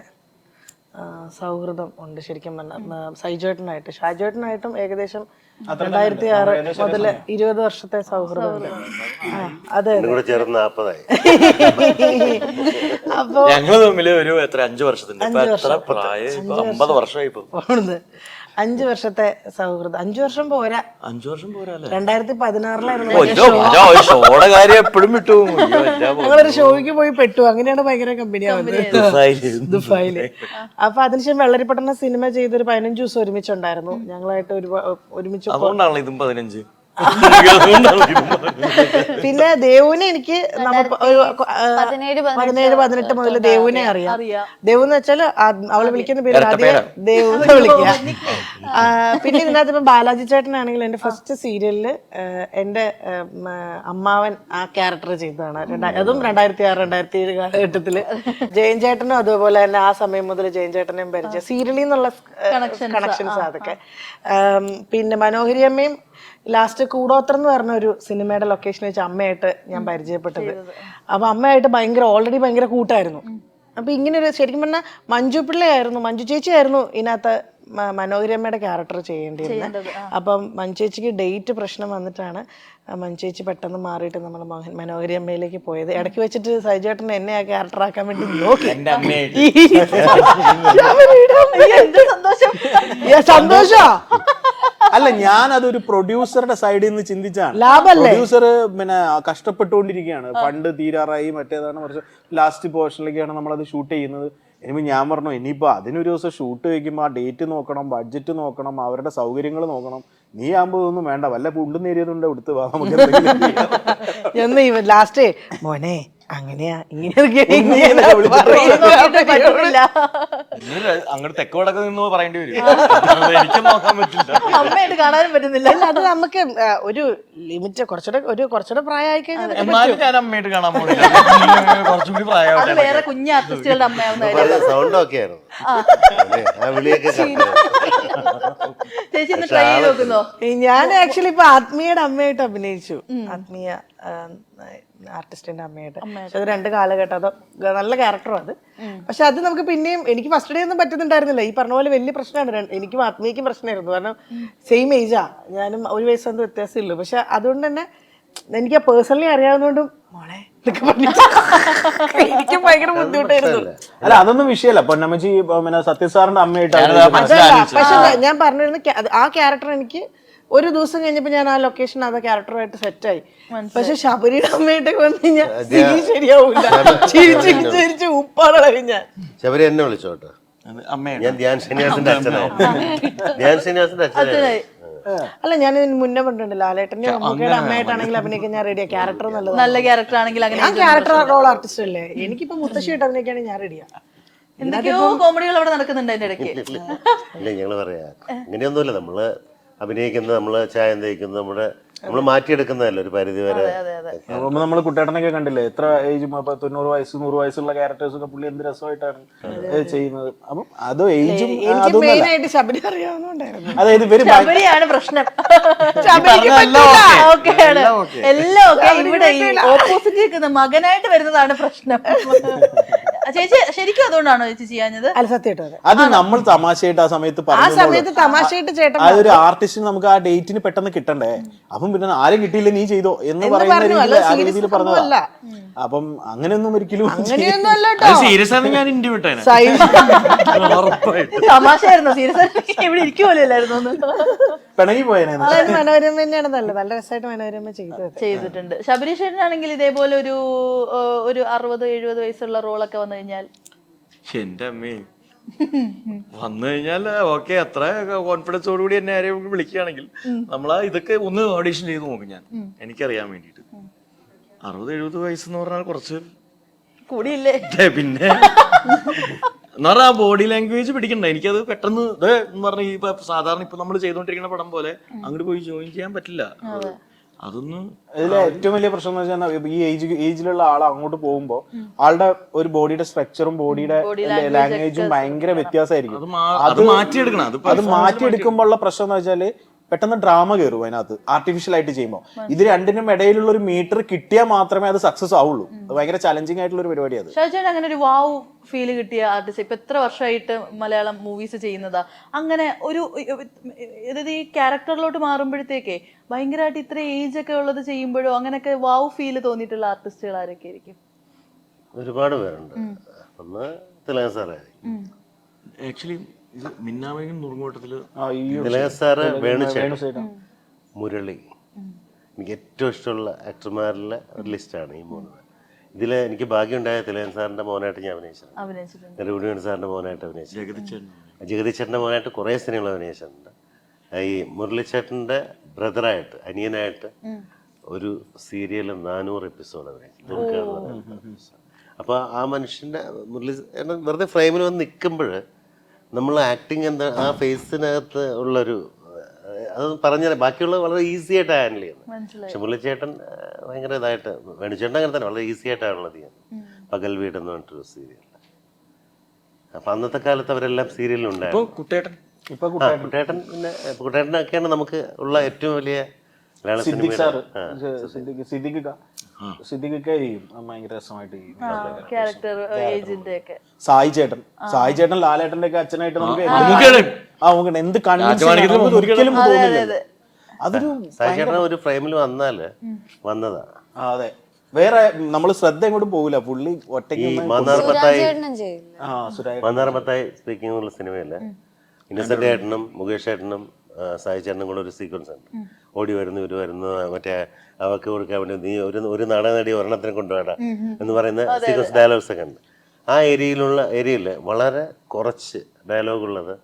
സൗഹൃദം ഉണ്ട്. ശരിക്കും പറഞ്ഞാൽ സൈജുവേട്ടനായിട്ട് ഷാജുവേട്ടനായിട്ടും ഏകദേശം 2006 മുതൽ 20 വർഷത്തെ സൗഹൃദം ഉണ്ട്. അതെ അപ്പൊ ഞങ്ങള് തമ്മില് ഒരു 5 വർഷത്തിന്റെ 50 വർഷമായി. 5 വർഷത്തെ സൗഹൃദം. 5 വർഷം പോരാ, 5 വർഷം പോരാ. 2016 കാര്യം എപ്പോഴും വിട്ടു. ഞങ്ങളൊരു ഷോയ്ക്ക് പോയി പെട്ടു. അങ്ങനെയാണ് ഭയങ്കര കമ്പനിയാവുന്നത് ദുബായില്. അപ്പൊ അതിനുശേഷം വെള്ളരിപ്പട്ടണ സിനിമ ചെയ്തൊരു 15 ദിവസം ഒരുമിച്ചുണ്ടായിരുന്നു. ഞങ്ങളായിട്ട് ഒരുമിച്ച്. അതുകൊണ്ടാണല്ലോ ഇതും 15. പിന്നെ ദേവുവിനെ എനിക്ക് 17-18 മുതൽ ദേവുവിനെ അറിയാം. ദേവു എന്ന് വെച്ചാൽ അവളെ വിളിക്കുന്ന പേര് ആദ്യം ദേവു എന്ന് വിളിക്കുക. പിന്നെ ഇതിനകത്ത് ഇപ്പം ബാലാജി ചേട്ടനാണെങ്കിൽ എന്റെ ഫസ്റ്റ് സീരിയലില് എന്റെ അമ്മാവൻ ആ ക്യാരക്ടർ ചെയ്തതാണ്. അതും 2006-2007 കാലഘട്ടത്തില്. ജയൻ ചേട്ടനും അതുപോലെ തന്നെ ആ സമയം മുതൽ ജയൻ ചേട്ടനെയും പരിചയം, സീരിയലിൽ നിന്നുള്ള കണക്ഷൻസ് അതൊക്കെ. പിന്നെ മനോഹരി അമ്മയും ലാസ്റ്റ് കൂടോത്രം എന്ന് പറഞ്ഞ ഒരു സിനിമയുടെ ലൊക്കേഷനിൽ വെച്ച് അമ്മയായിട്ട് ഞാൻ പരിചയപ്പെട്ടത്. അപ്പൊ അമ്മയായിട്ട് ഓൾറെഡി ഭയങ്കര കൂട്ടായിരുന്നു. അപ്പൊ ഇങ്ങനെ ഒരു ശരിക്കും പറഞ്ഞാൽ മഞ്ജു പിള്ളയായിരുന്നു, മഞ്ജു ചേച്ചിയായിരുന്നു ഇതിനകത്ത് മനോരമയുടെ ക്യാരക്ടർ ചെയ്യേണ്ടിയിരുന്നത്. അപ്പം മഞ്ചേച്ചിക്ക് ഡേറ്റ് പ്രശ്നം വന്നിട്ടാണ് മഞ്ചേച്ചി പെട്ടെന്ന് മാറിയിട്ട് നമ്മൾ മനോരമയിലേക്ക് പോയത്. ഇടയ്ക്ക് വെച്ചിട്ട് സൈജേട്ടൻ എന്നെ ആ ക്യാരക്ടർ ആക്കാൻ വേണ്ടി നോക്കി. സന്തോഷ അല്ല, ഞാൻ അതൊരു പ്രൊഡ്യൂസറുടെ സൈഡിൽ നിന്ന് ചിന്തിച്ചാണ്. ലാഭല്ലേ? പ്രൊഡ്യൂസർ പിന്നെ കഷ്ടപ്പെട്ടുകൊണ്ടിരിക്കുകയാണ്, ഫണ്ട് തീരാറായി, മറ്റേതാണ് കുറച്ച് ലാസ്റ്റ് പോർഷനിലേക്കാണ് നമ്മളത് ഷൂട്ട് ചെയ്യുന്നത്. ഇനിയിപ്പോൾ ഞാൻ പറഞ്ഞു ഇനിയിപ്പോൾ അതിനൊരു ദിവസം ഷൂട്ട് വയ്ക്കുമ്പോൾ ആ ഡേറ്റ് നോക്കണം, ബഡ്ജറ്റ് നോക്കണം, അവരുടെ സൗകര്യങ്ങൾ നോക്കണം. നീ ആകുമ്പോൾ ഒന്നും വേണ്ട, വല്ല പുണ്ടും നേരിയതുണ്ട് എടുത്ത് വാ നമുക്ക് എന്ന് ലാസ്റ്റ് മോനെ അങ്ങനെയാ അങ്ങോട്ട് തെക്കോടൊക്കെ നിന്ന് പറയേണ്ടി വരും. എനിക്ക് നോക്കാൻ പറ്റില്ല, അമ്മയായിട്ട് കാണാനും പറ്റുന്നില്ല. അത് നമുക്ക് ഒരു ലിമിറ്റ് കുറച്ചുകൂടെ പ്രായമായി കഴിഞ്ഞാൽ എന്നാലും ഞാൻ അമ്മയായിട്ട് കാണാൻ പോകില്ല, കുറച്ചുകൂടി അത് പ്രായമാവട്ടെ. വേറെ കുഞ്ഞു ആർട്ടിസ്റ്റുകളുടെ അമ്മയാവുന്ന സൗണ്ട് ഒക്കെ ആയിരുന്നു ആ വിളിയൊക്കെ ചേച്ചി ഒന്ന് ട്രൈ ചെയ്ത് നോക്കുന്നോ? ഞാൻ ആക്ച്വലി ഇപ്പൊ ആത്മീയയുടെ അമ്മയായിട്ട് അഭിനയിച്ചു. ആത്മീയ ആർട്ടിസ്റ്റിന്റെ അമ്മയായിട്ട്. പക്ഷെ അത് 2 കാലഘട്ടം, അത് നല്ല ക്യാരക്ടറും അത്. പക്ഷെ അത് നമുക്ക് പിന്നെയും എനിക്ക് ഫസ്റ്റ് ഡേ ഒന്നും പറ്റുന്നുണ്ടായിരുന്നില്ല. ഈ പറഞ്ഞ പോലെ വലിയ പ്രശ്നമാണ്. എനിക്കും ആത്മീയക്കും പ്രശ്നമായിരുന്നു. കാരണം സെയിം ഏജാ, ഞാനും 1 വയസ്സൊന്നും വ്യത്യാസമില്ലു. പക്ഷെ അതുകൊണ്ട് തന്നെ എനിക്ക് പേഴ്സണലി അറിയാവുന്നതുകൊണ്ടും മോളെ എന്നൊക്കെ പറഞ്ഞിട്ട് എനിക്ക് ഭയങ്കര ബുദ്ധിമുട്ടായിരുന്നു. അല്ല, അതൊന്നും വിഷയമല്ല. പൊന്നമ്മച്ചി പിന്നെ സത്യസാറിന്റെ അമ്മയായിട്ട് പക്ഷെ ഞാൻ പറഞ്ഞിരുന്ന ആ ക്യാരക്ടർ എനിക്ക് ഒരു ദിവസം കഴിഞ്ഞപ്പോ ഞാൻ ആ ലൊക്കേഷൻ ആ ക്യാരക്ടറുമായിട്ട് സെറ്റായി. പക്ഷെ ശബരിയുടെ അമ്മയായിട്ടൊക്കെ വന്നു കഴിഞ്ഞാൽ ശരിയാവൂല. ചിരിച്ച് ഉപ്പാളായി ഞാൻ. ശബരി എന്നെ വിളിച്ചോട്ടോ, ഞാൻ ധ്യാൻ ശ്രീനിവാസിന്റെ അച്ഛനായി. ധ്യാൻ ശ്രീനിവാസിന്റെ അച്ഛനായി. അല്ല, ഞാൻ മുന്നേ പറഞ്ഞിട്ടുണ്ട് ലാലേട്ടന്റെ മമ്മൂക്കയുടെ അമ്മയായിട്ടാണെങ്കിൽ അഭിനയിക്കാൻ ഞാൻ റെഡിയാ. ക്യാരക്ടർ നല്ല ക്യാരക്ടർ ആണെങ്കിൽ അങ്ങനെ ഞാൻ ക്യാരക്ടർ റോൾ ആർട്ടിസ്റ്റ് അല്ലേ. എനിക്കിപ്പോ മുത്തശ്ശിയായിട്ട് അഭിനയിക്കുകയാണെങ്കിൽ ഞാൻ റെഡിയാ. എന്തൊക്കെയോ കോമഡികൾ അവിടെ നടക്കുന്നുണ്ട് അതിന്റെ ഇടയ്ക്ക്. ഇല്ല, ഞങ്ങള് പറയാ അങ്ങനെയൊന്നുമില്ല. നമ്മള് അഭിനയിക്കുന്നത്, നമ്മള് ചായം തേക്കുന്നത്, നമ്മൾ മാറ്റിയെടുക്കുന്നതല്ല ഒരു പരിധി വരെ. നമ്മള് കുട്ടേട്ടനൊക്കെ കണ്ടില്ലേ, എത്ര ഏജ് 90 വയസ്സ് 100 വയസ്സുള്ള ക്യാരക്ടേഴ്സ് ഒക്കെ പുള്ളി എന്ത് രസമായിട്ടാണ് ചെയ്യുന്നത്. അപ്പം അത് ഏജും മെയിനായിട്ട് ശബരി അറിയാവുന്നതുകൊണ്ടായിരുന്നു. അതായത് ശബരിയാണ് പ്രശ്നം. എല്ലാം ഓക്കെ, ഇവിടെ ഓപ്പോസിറ്റ് നിൽക്കുന്ന മകനായിട്ട് വരുന്നതാണ് പ്രശ്നം. ചേച്ചി ശരിക്കും അതുകൊണ്ടാണോ ചേച്ചി ചെയ്യാഞ്ഞത്? അല്ല, സത്യമായിട്ട് അത് നമ്മൾ തമാശയായിട്ട് ആ സമയത്ത് സമയത്ത് തമാശയായിട്ട് ചേട്ടൻ അതൊരു ആർട്ടിസ്റ്റിന് നമുക്ക് ആ ഡേറ്റിന് പെട്ടെന്ന് കിട്ടണ്ടേ. അപ്പം പിന്നെ ആരും കിട്ടിയില്ല നീ ചെയ്തോ എന്ന് പറയുന്ന രീതിയിൽ പറഞ്ഞതാ. അപ്പം അങ്ങനെയൊന്നും ഒരിക്കലും സീരിയസ് ആണ്. ഞാൻ ഇന്ത്യ വിട്ടേനെ തമാശയായിരുന്നു. സീരിയസ് ഇവിടെ ഇരിക്കുമല്ലായിരുന്നു, പിണങ്ങി പോയേനെ. മനോരമ തന്നെയാണ് നല്ല രസമായിട്ട് മനോരമ ചെയ്തിട്ടുണ്ട്. ശബരി ചേട്ടനാണെങ്കിൽ ഇതേപോലെ ഒരു 60-70 വയസ്സുള്ള റോളൊക്കെ വന്നു കഴിഞ്ഞാൽ എന്റെ അമ്മേ വന്നു കഴിഞ്ഞാൽ ഓക്കെ, അത്ര കോൺഫിഡൻസോടുകൂടി എന്നെ ആരെയും വിളിക്കുകയാണെങ്കിൽ നമ്മളാ ഇതൊക്കെ ഒന്ന് ഓഡീഷൻ ചെയ്ത് നോക്കും ഞാൻ, എനിക്കറിയാൻ വേണ്ടിട്ട്. 60-70 വയസ്സെന്ന് പറഞ്ഞാൽ കുറച്ച് കൂടിയില്ലേ? പിന്നെ എന്ന് പറഞ്ഞാൽ ബോഡി ലാംഗ്വേജ് പിടിക്കണ്ട. എനിക്കത് പെട്ടെന്ന് എന്ന് പറഞ്ഞാൽ ഇപ്പൊ സാധാരണ ഇപ്പൊ നമ്മൾ ചെയ്തോണ്ടിരിക്കുന്ന പടം പോലെ അങ്ങോട്ട് പോയി ജോയിൻ ചെയ്യാൻ പറ്റില്ല. അതൊന്നും ഇതിലെ ഏറ്റവും വലിയ പ്രശ്നം എന്ന് വെച്ചാൽ ഈ ഏജിലുള്ള ആൾ അങ്ങോട്ട് പോകുമ്പോ ആളുടെ ഒരു ബോഡിയുടെ സ്ട്രക്ചറും ബോഡിയുടെ ലാംഗ്വേജും ഭയങ്കര വ്യത്യാസമായിരിക്കും. അത് മാറ്റിയെടുക്കണം. അത് മാറ്റിയെടുക്കുമ്പോഴുള്ള പ്രശ്നം എന്ന് വെച്ചാല് പെട്ടെന്ന് ഡ്രാമ കയറും അതിനകത്ത് ആർട്ടിഫിഷ്യൽ ആയിട്ട് ചെയ്യുമ്പോൾ. ഇത് രണ്ടിനും ഇടയിലുള്ള ഒരു മീറ്റർ കിട്ടിയാൽ മാത്രമേ അത് സക്സസ് ആവുള്ളൂ. അത് ഭയങ്കര ചലഞ്ചിങ് ആയിട്ടുള്ള ഒരു പരിപാടിയാണ്. ഷാജാൻ അങ്ങനെ ഒരു വാവ് ഫീൽ കിട്ടിയ ആർട്ടിസ്റ്റ് ഇപ്പൊ എത്ര വർഷമായിട്ട് മലയാളം മൂവീസ് ചെയ്യുന്നതാ? അങ്ങനെ ഒരു അതായത് ഈ ക്യാരക്ടറിലോട്ട് മാറുമ്പോഴത്തേക്കേ ഭയങ്കരമായിട്ട് ഇത്ര ഏജ് ഒക്കെ ഉള്ളത് ചെയ്യുമ്പോഴോ അങ്ങനെയൊക്കെ വാവ് ഫീൽ തോന്നിയിട്ടുള്ള ആർട്ടിസ്റ്റുകൾ ആരൊക്കെ ആയിരിക്കും? ഒരുപാട് പേരുണ്ട്. ഒന്ന് തിലകൻ സാറേ, ആക്ച്വലി മിന്നാമയും നുറുങ്ങോട്ടത്തില് തിലകൻ സാറ്, വേണുചേട്ടൻ, മുരളി. എനിക്ക് ഏറ്റവും ഇഷ്ടമുള്ള ആക്ടർമാരിലെ ഒരു ലിസ്റ്റാണ് ഈ 3 പേർ. ഇതിൽ എനിക്ക് ഭാഗ്യമുണ്ടായ തിലകൻ സാറിന്റെ മോനായിട്ട് ഞാൻ അഭിനയിച്ചിട്ടുണ്ട്. രഘുവീൺ സാറിന്റെ മോനായിട്ട് അഭിനയിച്ചിട്ടുണ്ട്. ജഗദീച്ചേട്ടന്റെ മോനായിട്ട് കുറേ സിനിമകൾ അഭിനയിച്ചിട്ടുണ്ട്. ഈ മുരളിച്ചേട്ടന്റെ ബ്രദറായിട്ട്, അനിയനായിട്ട് ഒരു സീരിയൽ 400 എപ്പിസോഡ് അഭിനയിച്ചു. അപ്പൊ ആ മനുഷ്യന്റെ മുരളി വെറുതെ ഫ്രെയിമിൽ വന്ന് നിൽക്കുമ്പോൾ നമ്മൾ ആക്ടിങ് എന്താ ആ ഫേസിനകത്ത് ഉള്ളൊരു അത് പറഞ്ഞാൽ ബാക്കിയുള്ള വളരെ ഈസി ആയിട്ട് ഹാൻഡിൽ ചെയ്യുന്നത്. പക്ഷെ മുരളിച്ചേട്ടൻ ഭയങ്കര ഇതായിട്ട്, വേണുചേട്ടൻ അങ്ങനെ തന്നെ വളരെ ഈസി ആയിട്ടാണുള്ളത് ചെയ്യുന്നത്. പകൽ വീട് എന്ന് പറഞ്ഞിട്ടൊരു സീരിയൽ. അപ്പൊ അന്നത്തെ കാലത്ത് അവരെല്ലാം സീരിയലിലുണ്ടായിരുന്നു. കുട്ടേട്ടൻ പിന്നെ കുട്ടേട്ടനൊക്കെയാണ് നമുക്ക് ഉള്ള ഏറ്റവും വലിയ മലയാള സിനിമ. സിദ്ദിഖൊക്കെ ചെയ്യും ഭയങ്കര രസമായിട്ട് ചെയ്യും ക്യാരക്ടർ ഏജന്റ് ഒക്കെ. സായി ചേട്ടൻ ലാലേട്ടന്റെ ഒക്കെ അച്ഛനായിട്ട് നമുക്ക് എന്ത് ഒരിക്കലും തോന്നില്ല. അതൊരു സായിച്ചേട്ടൻ ഒരു ഫ്രെയിമിൽ വന്നതാ. അതെ, വേറെ നമ്മൾ ശ്രദ്ധ എങ്ങോട്ടും പോകില്ല, പുള്ളി ഒറ്റയ്ക്ക്. മന്നാർമത്തായി സ്പീക്കിംഗ് എന്നുള്ള സിനിമയില് ഇന്നസെന്റ് ഏട്ടനും മുകേഷ് ഏട്ടനും സായി ചേട്ടനും കൂടെ ഒരു സീക്വൻസ് ഉണ്ട്. ഓടി വരുന്നു ഇവര് വരുന്നു, മറ്റേ അവർക്ക് കൊടുക്കാൻ വേണ്ടി നീ ഒരു നാടക നടി ഒരെണ്ണത്തിനെ കൊണ്ടുപോടാ എന്ന് പറയുന്ന സീക്വൻസ് ഡയലോഗ്സ് ഒക്കെ ഉണ്ട്. ആ ഏരിയയിൽ വളരെ കുറച്ച് ഡയലോഗുള്ളത്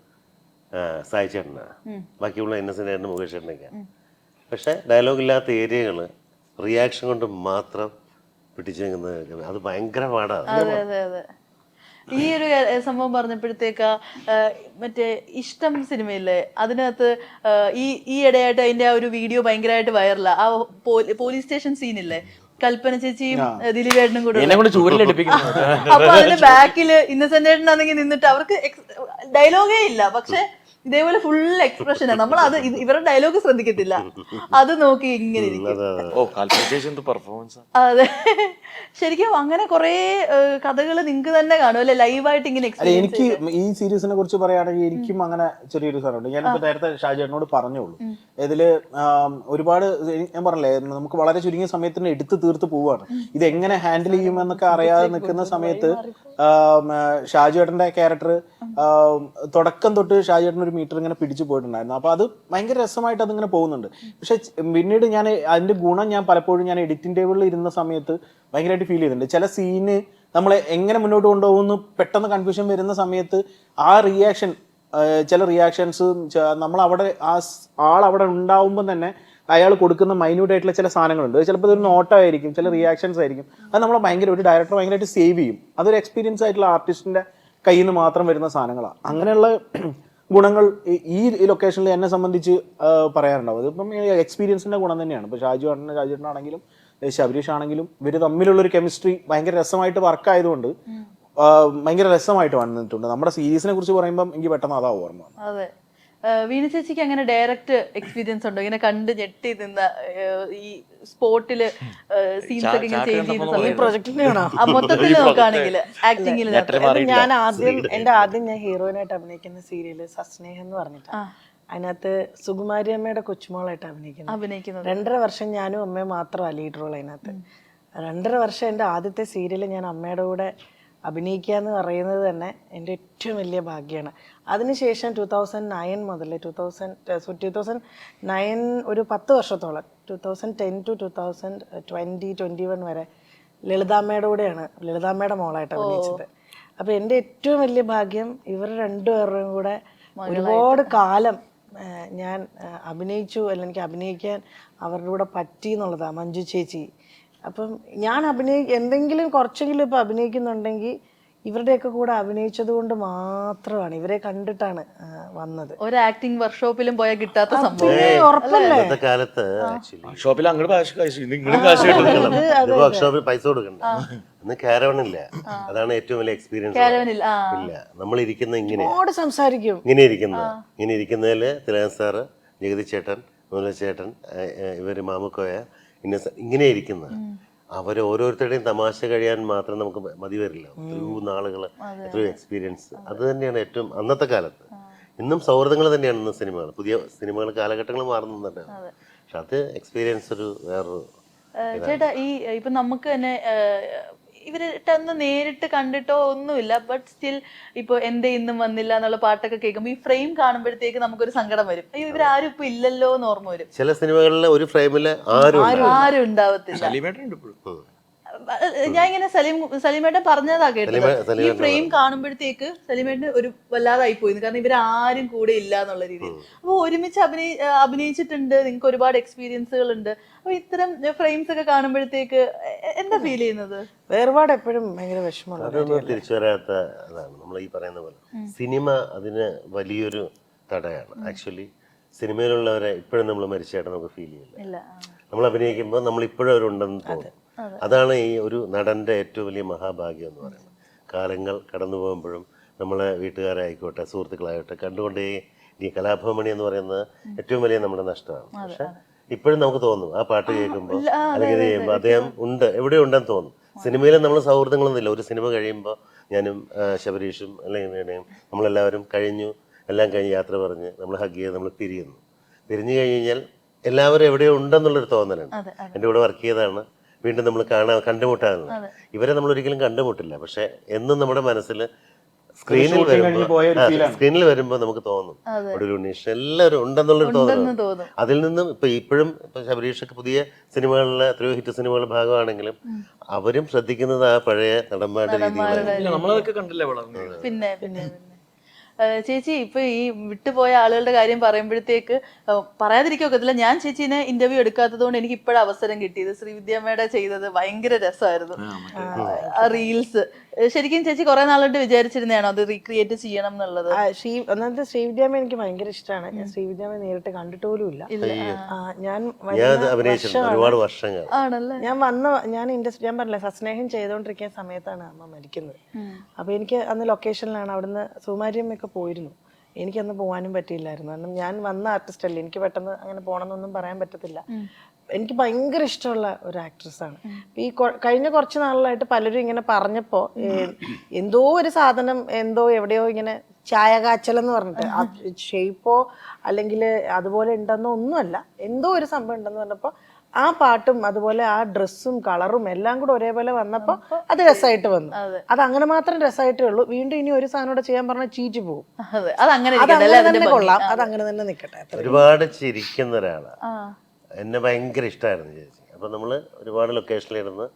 സായി ചേട്ടനാണ്, ബാക്കിയുള്ള ഇന്നസെന്റ് ഏട്ടനും മുകേഷ് ഏട്ടനൊക്കെയാണ്. പക്ഷെ ഡയലോഗ് ഇല്ലാത്ത ഏരിയകൾ റിയാക്ഷൻ കൊണ്ട് മാത്രം പിടിച്ചു നിൽക്കുന്നത് അത് ഭയങ്കര പാടാണ്. അതെ അതെ അതെ. ഈ ഒരു സംഭവം പറഞ്ഞപ്പോഴത്തേക്ക് മറ്റേ ഇഷ്ടം സിനിമയില്ലേ, അതിനകത്ത് ഈ ഇടയായിട്ട് അതിന്റെ ആ ഒരു വീഡിയോ ഭയങ്കരമായിട്ട് വൈറലാ. ആ പോലീസ് സ്റ്റേഷൻ സീനില്ലേ, കൽപ്പന ചേച്ചിയും ദിലീപേട്ടനും കൂടെ. അപ്പൊ അതിന്റെ ബാക്കില് ഇന്നസെന്റ് ഏട്ടനാണെങ്കിൽ നിന്നിട്ട് അവർക്ക് ഡയലോഗേ ഇല്ല, പക്ഷെ ഇതേപോലെ ഫുൾ എക്സ്പ്രഷനാണ്. നമ്മൾ അത് ഇവരുടെ ഡയലോഗ് ശ്രദ്ധിക്കത്തില്ല, അത് നോക്കി ഇങ്ങനെ അതെ. ശരിക്കും അങ്ങനെ കുറെ കഥകൾ നിങ്ങൾക്ക് തന്നെ കാണും അല്ലെ, ലൈവായിട്ട് ഇങ്ങനെ. എനിക്ക് ഈ സീരീസിനെ കുറിച്ച് പറയുകയാണെങ്കിൽ എനിക്കും അങ്ങനെ ചെറിയൊരു സാധനമുണ്ട്. ഞാനിപ്പോ നേരത്തെ ഷാജേട്ടനോട് പറഞ്ഞോളൂ, ഇതില് ഒരുപാട് ഞാൻ പറഞ്ഞില്ലേ, നമുക്ക് വളരെ ചുരുങ്ങിയ സമയത്തിന് എടുത്ത് തീർത്ത് പോവാണ്. ഇത് എങ്ങനെ ഹാൻഡിൽ ചെയ്യുമെന്നൊക്കെ അറിയാതെ നിൽക്കുന്ന സമയത്ത് ഷാജേട്ടന്റെ ക്യാരക്ടർ തുടക്കം തൊട്ട് ഷാജേട്ടൻ ഒരു മീറ്റർ ഇങ്ങനെ പിടിച്ചു പോയിട്ടുണ്ടായിരുന്നു. അപ്പൊ അത് ഭയങ്കര രസമായിട്ട് അതിങ്ങനെ പോകുന്നുണ്ട്. പക്ഷെ പിന്നീട് ഞാൻ അതിന്റെ ഗുണം ഞാൻ പലപ്പോഴും ഞാൻ എഡിറ്റിംഗ് ടേബിളിൽ ഇരുന്ന സമയത്ത് ഭയങ്കരമായിട്ട് ഫീൽ ചെയ്തിട്ടുണ്ട്. ചില സീന് നമ്മളെ എങ്ങനെ മുന്നോട്ട് കൊണ്ടുപോകുന്നു പെട്ടെന്ന് കൺഫ്യൂഷൻ വരുന്ന സമയത്ത് ആ റിയാക്ഷൻ, ചില റിയാക്ഷൻസ് നമ്മൾ അവിടെ ആളവിടെ ഉണ്ടാവുമ്പോൾ തന്നെ അയാൾ കൊടുക്കുന്ന മൈന്യൂട്ട് ആയിട്ടുള്ള ചില സാധനങ്ങളുണ്ട്. ചിലപ്പോൾ ഇതൊരു നോട്ടായിരിക്കും, ചില റിയാക്ഷൻസ് ആയിരിക്കും. അത് നമ്മളെ ഒരു ഡയറക്ടർ ഭയങ്കരമായിട്ട് സേവ് ചെയ്യും. അതൊരു എക്സ്പീരിയൻസ് ആയിട്ടുള്ള ആർട്ടിസ്റ്റിന്റെ കയ്യിൽ നിന്ന് മാത്രം വരുന്ന സാധനങ്ങളാണ്. അങ്ങനെയുള്ള ഗുണങ്ങൾ ഈ ലൊക്കേഷനിൽ എന്നെ സംബന്ധിച്ച് പറയാറുണ്ടാവും. അതിപ്പം എക്സ്പീരിയൻസിന്റെ ഗുണം തന്നെയാണ്. ഇപ്പോൾ ഷാജേട്ടനാണെങ്കിലും ശബരീഷ് ആണെങ്കിലും ഇവർ തമ്മിലുള്ളൊരു കെമിസ്ട്രി ഭയങ്കര രസമായിട്ട് വർക്ക് ആയതുകൊണ്ട് ഭയങ്കര രസമായിട്ട് വന്നിട്ടുണ്ട്. നമ്മുടെ സീരീസിനെ കുറിച്ച് പറയുമ്പോൾ എനിക്ക് പെട്ടെന്ന് അതാ ഓർമ്മ. അതെ. വീണ ചേച്ചിക്ക് അങ്ങനെ ഡയറക്റ്റ് എക്സ്പീരിയൻസ് ഉണ്ടോ, ഇങ്ങനെ കണ്ട് ഞെട്ടി നിന്ന ഈ സ്പോട്ടില് സീൻസ് ഒക്കെ ഇങ്ങനെ ചേഞ്ച് ചെയ്യുന്ന മൊത്തത്തിൽ നോക്കുകയാണെങ്കിൽ ആക്ടിങ്ങിൽ? ഞാൻ ആദ്യം ഹീറോയിനായിട്ട് അഭിനയിക്കുന്ന സീരിയല് സസ്നേഹം എന്ന് പറഞ്ഞിട്ടാണ്. അതിനകത്ത് സുകുമാരി അമ്മയുടെ കൊച്ചുമോളായിട്ട് അഭിനയിക്കുന്നത്. 2.5 വർഷം ഞാനും അമ്മയും മാത്രമാണ് ലീഡ് റോൾ. അതിനകത്ത് 2.5 വർഷം എൻ്റെ ആദ്യത്തെ സീരിയൽ ഞാൻ അമ്മയുടെ കൂടെ അഭിനയിക്കുക എന്ന് പറയുന്നത് തന്നെ എൻ്റെ ഏറ്റവും വലിയ ഭാഗ്യമാണ്. അതിനുശേഷം 2009 മുതൽ 2009 ഒരു 10 വർഷത്തോളം 2010 to 2020-21 വരെ ലളിതാമ്മയുടെ കൂടെയാണ്, ലളിതാമ്മയുടെ മോളായിട്ട് അഭിനയിച്ചത്. അപ്പോൾ എൻ്റെ ഏറ്റവും വലിയ ഭാഗ്യം ഇവർ രണ്ടുപേരുടെയും കൂടെ ഒരുപാട് കാലം ഞാൻ അഭിനയിച്ചു, അല്ലെങ്കിൽ എനിക്ക് അഭിനയിക്കാൻ അവരുടെ കൂടെ പറ്റി എന്നുള്ളതാണ്. മഞ്ജു ചേച്ചി, അപ്പം ഞാൻ എന്തെങ്കിലും കുറച്ചെങ്കിലും ഇപ്പം അഭിനയിക്കുന്നുണ്ടെങ്കിൽ ഇവരുടെയൊക്കെ കൂടെ അഭിനയിച്ചത് കൊണ്ട് മാത്രമാണ്, ഇവരെ കണ്ടിട്ടാണ് വന്നത്. ഒരു ആക്ടിംഗ് വർക്ക്ഷോപ്പിലും പോയാൽ കിട്ടാത്ത സംഭവം ഉറപ്പല്ലേ? വർക്ക്ഷോപ്പിൽ പൈസ കൊടുക്കണ്ട, ഇന്ന് കാരവണില്ല. അതാണ് ഏറ്റവും വലിയ എക്സ്പീരിയൻസ്. ഇല്ല, നമ്മൾ ഇരിക്കുന്ന ഇങ്ങനെ സംസാരിക്കും, ഇങ്ങനെ ഇരിക്കുന്നതിൽ തിലകൻ സാറ്, ജഗതി ചേട്ടൻ, ചേട്ടൻ, ഇവര് മാമുക്കോയ, ഇങ്ങനെ ഇരിക്കുന്ന അവർ ഓരോരുത്തരുടെയും തമാശ കഴിയാൻ മാത്രം നമുക്ക് മതി വരില്ല. എത്രയോ നാളുകൾ, എത്രയോ എക്സ്പീരിയൻസ്. അത് തന്നെയാണ് ഏറ്റവും അന്നത്തെ കാലത്ത്. ഇന്നും സൗഹൃദങ്ങൾ തന്നെയാണ് ഇന്ന് സിനിമകൾ. പുതിയ സിനിമകൾ കാലഘട്ടങ്ങൾ മാറുന്നുണ്ട്, പക്ഷെ അത് എക്സ്പീരിയൻസ് ഒരു വേറൊരു. ചേട്ടാ, ഈ ഇപ്പൊ നമുക്ക് തന്നെ ഇവരിട്ടൊന്ന് നേരിട്ട് കണ്ടിട്ടോ ഒന്നുമില്ല, ബട്ട് സ്റ്റിൽ ഇപ്പൊ എന്തേ ഇന്നും വന്നില്ല എന്നുള്ള പാട്ടൊക്കെ കേൾക്കുമ്പോൾ ഈ ഫ്രെയിം കാണുമ്പോഴത്തേക്ക് നമുക്കൊരു സങ്കടം വരും. അയ്യോ, ഇവരാരും ഇപ്പൊ ഇല്ലല്ലോ എന്ന് ഓർമ്മ വരും. ചില സിനിമകളിലെ ഒരു ഫ്രെയിമില് ആരും ഉണ്ടാവത്തില്ല. ഞാൻ ഇങ്ങനെ സലീമേട്ടൻ പറഞ്ഞതാ കേട്ടത്. ഈ ഫ്രെയിം കാണുമ്പോഴത്തേക്ക് സലീമേട്ടന് ഒരു വല്ലാതായി പോയി, കാരണം ഇവരാരും കൂടെ ഇല്ല എന്നുള്ള രീതിയിൽ. അപ്പൊ ഒരുമിച്ച് അഭിനയിച്ചിട്ടുണ്ട്, നിങ്ങൾക്ക് ഒരുപാട് എക്സ്പീരിയൻസുകൾ ഉണ്ട്. അപ്പൊ ഇത്തരം ഫ്രെയിംസ് ഒക്കെ കാണുമ്പോഴത്തേക്ക് എന്താ ഫീൽ ചെയ്യുന്നത്? വേർപാട് എപ്പോഴും ഭയങ്കര വിഷമമാണ്. അതൊന്നും തിരിച്ചു വരാത്ത അതാണ് നമ്മൾ ഈ പറയുന്ന പോലെ. സിനിമ അതിന് വലിയൊരു തടയാണ്. ആക്ച്വലി സിനിമയിലുള്ളവരെ ഇപ്പോഴും നമ്മൾ മരിച്ചായിട്ട് നമുക്ക് ഫീൽ ചെയ്യില്ല. നമ്മൾ അഭിനയിക്കുമ്പോൾ നമ്മൾ ഇപ്പോഴും അവരുണ്ടെന്ന് തോന്നും. അതാണ് ഈ ഒരു നടൻ്റെ ഏറ്റവും വലിയ മഹാഭാഗ്യം എന്ന് പറയുന്നത്. കാലങ്ങൾ കടന്നു പോകുമ്പോഴും നമ്മളെ വീട്ടുകാരായിക്കോട്ടെ, സുഹൃത്തുക്കളായിക്കോട്ടെ, കണ്ടുകൊണ്ടേ ഈ കലാഭവമണി എന്ന് പറയുന്നത് ഏറ്റവും വലിയ നമ്മുടെ നഷ്ടമാണ്. പക്ഷെ ഇപ്പോഴും നമുക്ക് തോന്നും ആ പാട്ട് കേൾക്കുമ്പോൾ അല്ലെങ്കിൽ ഇത് ചെയ്യുമ്പോൾ അദ്ദേഹം ഉണ്ട് എവിടെ ഉണ്ടെന്ന് തോന്നും. സിനിമയിൽ നമ്മൾ സൗഹൃദങ്ങളൊന്നുമില്ല. ഒരു സിനിമ കഴിയുമ്പോൾ ഞാനും ശബരീഷും അല്ലെങ്കിൽ നമ്മളെല്ലാവരും എല്ലാം കഴിഞ്ഞ് യാത്ര പറഞ്ഞ് നമ്മൾ ഹഗ് ചെയ്ത് നമ്മൾ പിരിഞ്ഞു കഴിഞ്ഞാൽ എല്ലാവരും എവിടെയോ ഉണ്ടെന്നുള്ളൊരു തോന്നലുണ്ട്. എൻ്റെ കൂടെ വർക്ക് ചെയ്തതാണ്, വീണ്ടും നമ്മൾ കണ്ടുമുട്ടാനുള്ള. ഇവരെ നമ്മൾ ഒരിക്കലും കണ്ടുമുട്ടില്ല, പക്ഷെ എന്നും നമ്മുടെ മനസ്സിൽ സ്ക്രീനിൽ വരുമ്പോൾ നമുക്ക് തോന്നും ഒരു ഉണ്ണീഷ് എല്ലാവരും ഉണ്ടെന്നുള്ളൊരു തോന്നൽ. അതിൽ നിന്നും ഇപ്പോഴും ശബരീഷൊക്കെ പുതിയ സിനിമകളിലെ എത്രയോ ഹിറ്റ് സിനിമകളുടെ ഭാഗമാണെങ്കിലും അവരും ശ്രദ്ധിക്കുന്നത് ആ പഴയ നടന്മാരുടെ രീതിയിലാണ്. നമ്മളതൊക്കെ കണ്ടില്ലേ പിന്നെ ചേച്ചി ഇപ്പൊ ഈ വിട്ടുപോയ ആളുകളുടെ കാര്യം പറയുമ്പോഴത്തേക്ക് പറയാതിരിക്കൊക്കത്തില്ല. ഞാൻ ചേച്ചീനെ ഇന്റർവ്യൂ എടുക്കാത്തത് കൊണ്ട് എനിക്ക് ഇപ്പോഴും അവസരം കിട്ടിയത്. ശ്രീവിദ്യാമ്മയുടെ ചെയ്തത് ഭയങ്കര രസമായിരുന്നു ആ റീൽസ്. ശരിക്കും ചേച്ചി കുറെ നാളുകൊണ്ട് വിചാരിച്ചിരുന്നതാണോ അത് റീക്രിയേറ്റ് ചെയ്യണം എന്നുള്ളത്? ഒന്നാമത്തെ ശ്രീവിദ്യാമ്മ എനിക്ക് ഭയങ്കര ഇഷ്ടമാണ്. ഞാൻ ശ്രീവിദ്യാമ്മ നേരിട്ട് കണ്ടിട്ട് പോലും ഇല്ല. ഞാൻ ഒരുപാട് വർഷങ്ങൾ ഞാൻ പറഞ്ഞില്ല, സസ്നേഹം ചെയ്തോണ്ടിരിക്കുന്ന സമയത്താണ് അമ്മ മരിക്കുന്നത്. അപ്പൊ എനിക്ക് അന്ന് ലൊക്കേഷനിലാണ്, അവിടുന്ന് സുമാരിയമ്മയൊക്കെ പോയിരുന്നു. എനിക്കന്ന് പോകാനും പറ്റിയില്ലായിരുന്നു. കാരണം ഞാൻ വന്ന ആർട്ടിസ്റ്റ് അല്ലേ, എനിക്ക് പെട്ടെന്ന് അങ്ങനെ പോകണമെന്നൊന്നും പറയാൻ പറ്റത്തില്ല. എനിക്ക് ഭയങ്കര ഇഷ്ടമുള്ള ഒരു ആക്ട്രസ്സാണ്. ഈ കഴിഞ്ഞ കുറച്ച് നാളിലായിട്ട് പലരും ഇങ്ങനെ പറഞ്ഞപ്പോൾ എന്തോ ഒരു സാധനം എവിടെയോ ഇങ്ങനെ ചായ കാച്ചൽ എന്ന് പറഞ്ഞിട്ട് ഷേപ്പോ അല്ലെങ്കിൽ അതുപോലെ ഉണ്ടെന്നോ ഒന്നുമല്ല, എന്തോ ഒരു സംഭവം ഉണ്ടെന്ന് പറഞ്ഞപ്പോൾ ആ പാട്ടും അതുപോലെ ആ ഡ്രസ്സും കളറും എല്ലാം കൂടെ ഒരേപോലെ വന്നപ്പോൾ അത് രസമായിട്ട് വന്നു. അത് അങ്ങനെ മാത്രം രസമായിട്ടേ ഉള്ളൂ. വീണ്ടും ഇനി ഒരു സാധനം കൂടെ ചെയ്യാൻ പറഞ്ഞാൽ ചീച്ചു പോകും. അതങ്ങനെ തന്നെ കൊള്ളാം, അതങ്ങനെ തന്നെ നിൽക്കട്ടെ. ഒരുപാട് ചിരിക്കുന്ന ഒരാളാണ്, എന്നെ ഭയങ്കര ഇഷ്ടമായിരുന്നു ചേച്ചി. അപ്പോൾ നമ്മൾ ഒരുപാട് ലൊക്കേഷനിലിരുന്ന്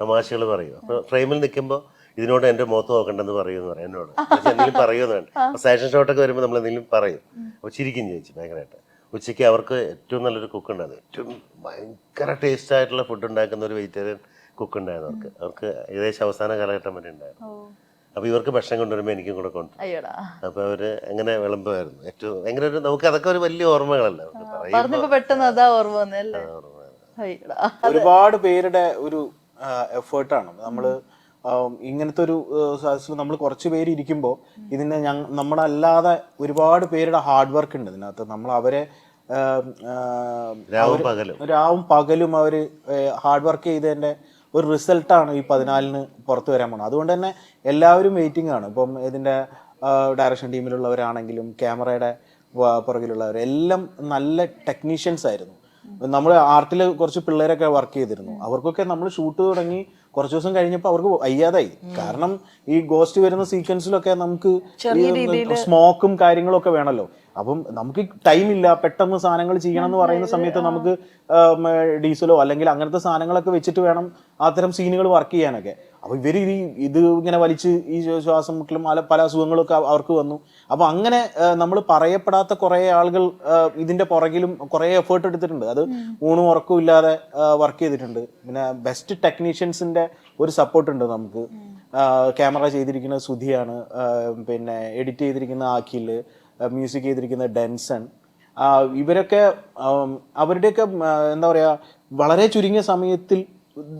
തമാശകൾ പറയും. അപ്പോൾ ഫ്രെയിമിൽ നിൽക്കുമ്പോൾ ഇതിനോട് എൻ്റെ മുഖത്ത് നോക്കണ്ടെന്ന് പറയുമെന്ന് പറയും എന്നോട്. എന്തെങ്കിലും പറയുമെന്നാണ്. അപ്പോൾ സാഷൻ ഷോട്ടൊക്കെ വരുമ്പോൾ നമ്മൾ എന്തെങ്കിലും പറയും. അപ്പോൾ ചിരിക്കും ചേച്ചി ഭയങ്കരമായിട്ട്. ഉച്ചയ്ക്ക് അവർക്ക് ഏറ്റവും നല്ലൊരു കുക്ക് ഉണ്ടായിരുന്നു, ഏറ്റവും ഭയങ്കര ടേസ്റ്റ് ആയിട്ടുള്ള ഫുഡ് ഉണ്ടാക്കുന്ന ഒരു വെജിറ്റേറിയൻ കുക്ക് ഉണ്ടായിരുന്നു അവർക്ക് ഏകദേശം അവസാന കാലഘട്ടം വരെ ഉണ്ടായിരുന്നു. അപ്പൊ ഇവർക്ക് ഭക്ഷണം കൊണ്ടുവരുമ്പോൾ എനിക്കും കൂടെ കൊണ്ടുവരും. അപ്പൊ അവര് അങ്ങനെ വിളമ്പുമായിരുന്നു. ഏറ്റവും ഭയങ്കര ഒരു നമുക്ക് അതൊക്കെ ഒരു വലിയ ഓർമ്മകളല്ല. ഒരുപാട് പേരുടെ ഒരു എഫേർട്ടാണ്. നമ്മള് ഇങ്ങനത്തെ ഒരു നമ്മൾ കുറച്ച് പേര് ഇരിക്കുമ്പോൾ ഇതിന് നമ്മളല്ലാതെ ഒരുപാട് പേരുടെ ഹാർഡ് വർക്ക് ഉണ്ട് ഇതിനകത്ത്. നമ്മൾ അവരെ രാവും പകലും അവര് ഹാർഡ് വർക്ക് ചെയ്തതിന്റെ ഒരു റിസൾട്ടാണ് ഈ 14-ന് പുറത്തു വരാൻ പോകുന്നത്. അതുകൊണ്ട് തന്നെ എല്ലാവരും വെയിറ്റിംഗ് ആണ്. ഇപ്പം ഇതിന്റെ ഡയറക്ഷൻ ടീമിലുള്ളവരാണെങ്കിലും ക്യാമറയുടെ പുറകിലുള്ളവരെല്ലാം നല്ല ടെക്നീഷ്യൻസ് ആയിരുന്നു. നമ്മൾ ആർട്ടിൽ കുറച്ച് പിള്ളേരൊക്കെ വർക്ക് ചെയ്തിരുന്നു. അവർക്കൊക്കെ നമ്മൾ ഷൂട്ട് തുടങ്ങി കുറച്ച് ദിവസം കഴിഞ്ഞപ്പോൾ അവർക്ക് വയ്യാതായി. കാരണം ഈ ഗോസ്റ്റ് വരുന്ന സീക്വൻസിലൊക്കെ നമുക്ക് സ്മോക്കും കാര്യങ്ങളും ഒക്കെ വേണമല്ലോ. അപ്പം നമുക്ക് ടൈം ഇല്ല, പെട്ടെന്ന് സാധനങ്ങൾ ചെയ്യണം എന്ന് പറയുന്ന സമയത്ത് നമുക്ക് ഡീസലോ അല്ലെങ്കിൽ അങ്ങനത്തെ സാധനങ്ങളൊക്കെ വെച്ചിട്ട് വേണം അത്തരം സീനുകൾ വർക്ക് ചെയ്യാനൊക്കെ. അപ്പൊ ഇവർ ഇത് ഇങ്ങനെ വലിച്ച് ഈ ശ്വാസം മുട്ടലും പല അസുഖങ്ങളൊക്കെ അവർക്ക് വന്നു. അപ്പൊ അങ്ങനെ നമ്മൾ പറയപ്പെടാത്ത കുറെ ആളുകൾ ഇതിന്റെ പുറകിലും കുറെ എഫേർട്ട് എടുത്തിട്ടുണ്ട്. അത് ഊണും ഉറക്കവും ഇല്ലാതെ വർക്ക് ചെയ്തിട്ടുണ്ട്. പിന്നെ ബെസ്റ്റ് ടെക്നീഷ്യൻസിന്റെ ഒരു സപ്പോർട്ട് ഉണ്ട് നമുക്ക്. ക്യാമറ ചെയ്തിരിക്കുന്നത് സുധിയാണ്, പിന്നെ എഡിറ്റ് ചെയ്തിരിക്കുന്ന ആഖില്, മ്യൂസിക് ചെയ്തിരിക്കുന്ന ഡെൻസൺ. ഇവരൊക്കെ അവരുടെയൊക്കെ എന്താ പറയാ വളരെ ചുരുങ്ങിയ സമയത്തിൽ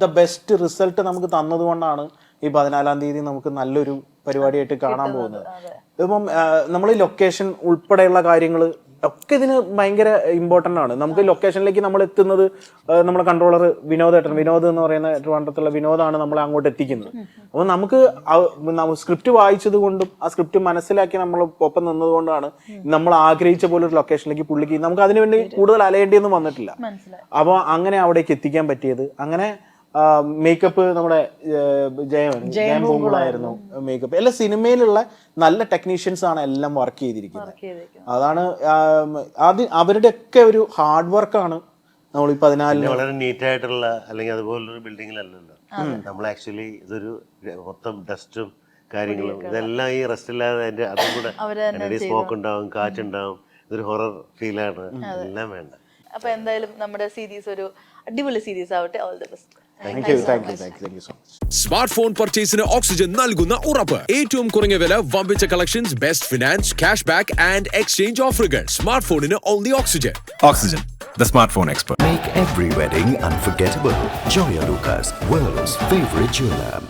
ദ ബെസ്റ്റ് റിസൾട്ട് നമുക്ക് തന്നതുകൊണ്ടാണ് ഈ 14-ാം തീയതി നമുക്ക് നല്ലൊരു പരിപാടിയായിട്ട് കാണാൻ പോകുന്നത്. ഇപ്പം നമ്മൾ ലൊക്കേഷൻ ഉൾപ്പെടെയുള്ള കാര്യങ്ങൾ ഒക്കെ ഇതിന് ഭയങ്കര ഇമ്പോർട്ടൻ്റ് ആണ്. നമുക്ക് ലൊക്കേഷനിലേക്ക് നമ്മൾ എത്തുന്നത് നമ്മുടെ കൺട്രോളർ വിനോദ് എന്ന് പറയുന്ന ട്രിവാൻഡ്രത്തുള്ള വിനോദാണ് നമ്മളെ അങ്ങോട്ട് എത്തിക്കുന്നത്. അപ്പോൾ നമുക്ക് സ്ക്രിപ്റ്റ് വായിച്ചത് കൊണ്ടും ആ സ്ക്രിപ്റ്റ് മനസ്സിലാക്കി നമ്മൾ ഒപ്പം നിന്നതുകൊണ്ടാണ് നമ്മൾ ആഗ്രഹിച്ച പോലെ ഒരു ലൊക്കേഷനിലേക്ക് പുള്ളിക്ക് നമുക്ക് അതിനുവേണ്ടി കൂടുതൽ അലയേണ്ടിയൊന്നും വന്നിട്ടില്ല. അപ്പോൾ അങ്ങനെ അവിടേക്ക് എത്തിക്കാൻ പറ്റിയത്. അങ്ങനെ മേക്കപ്പ് നമ്മുടെ ജയൻ പൂങ്കുളായിരുന്നു മേക്കപ്പ്. എല്ലാ സിനിമയിലുള്ള നല്ല ടെക്നീഷ്യൻസ് ആണ് എല്ലാം വർക്ക് ചെയ്തിരിക്കുന്നത്. അതാണ് അവരുടെ ഒക്കെ ഒരു ഹാർഡ് വർക്കാണ് നമ്മൾ ഈ 14-ന് വളരെ നീറ്റ് ആയിട്ടുള്ള അല്ലെങ്കിൽ അതുപോലൊരു ബിൽഡിങ്ങിലല്ലല്ലോ നമ്മൾ ആക്ച്വലി ഇതൊരു മൊത്തം ഡസ്റ്റും കാര്യങ്ങളും ഇതെല്ലാം ഈ റെസ്റ്റ് ഇല്ലാതെ അതും കൂടെ സ്മോക്ക് ഉണ്ടാവും, കാറ്റുണ്ടാവും, ഇതൊരു ഹൊറർ ഫീലാണ്. എല്ലാം വേണ്ട. അപ്പൊ എന്തായാലും നമ്മുടെ സീരീസ് ഒരു അടിപൊളി സീരീസ് ആവട്ടെ. All the best. Thank you so much. Smart phone പർച്ചേസിന് ഓക്സിജൻ നൽകുന്ന ഉറപ്പ്. ഏറ്റവും കുറഞ്ഞ വില, വമ്പിച്ച collections, best finance, cash back and exchange ഓഫറുകൾ. സ്മാർട്ട് ഫോണിന് only Oxygen. Oxygen, the smartphone expert. Make every wedding unforgettable. Joya Lucas, world's favorite jeweler.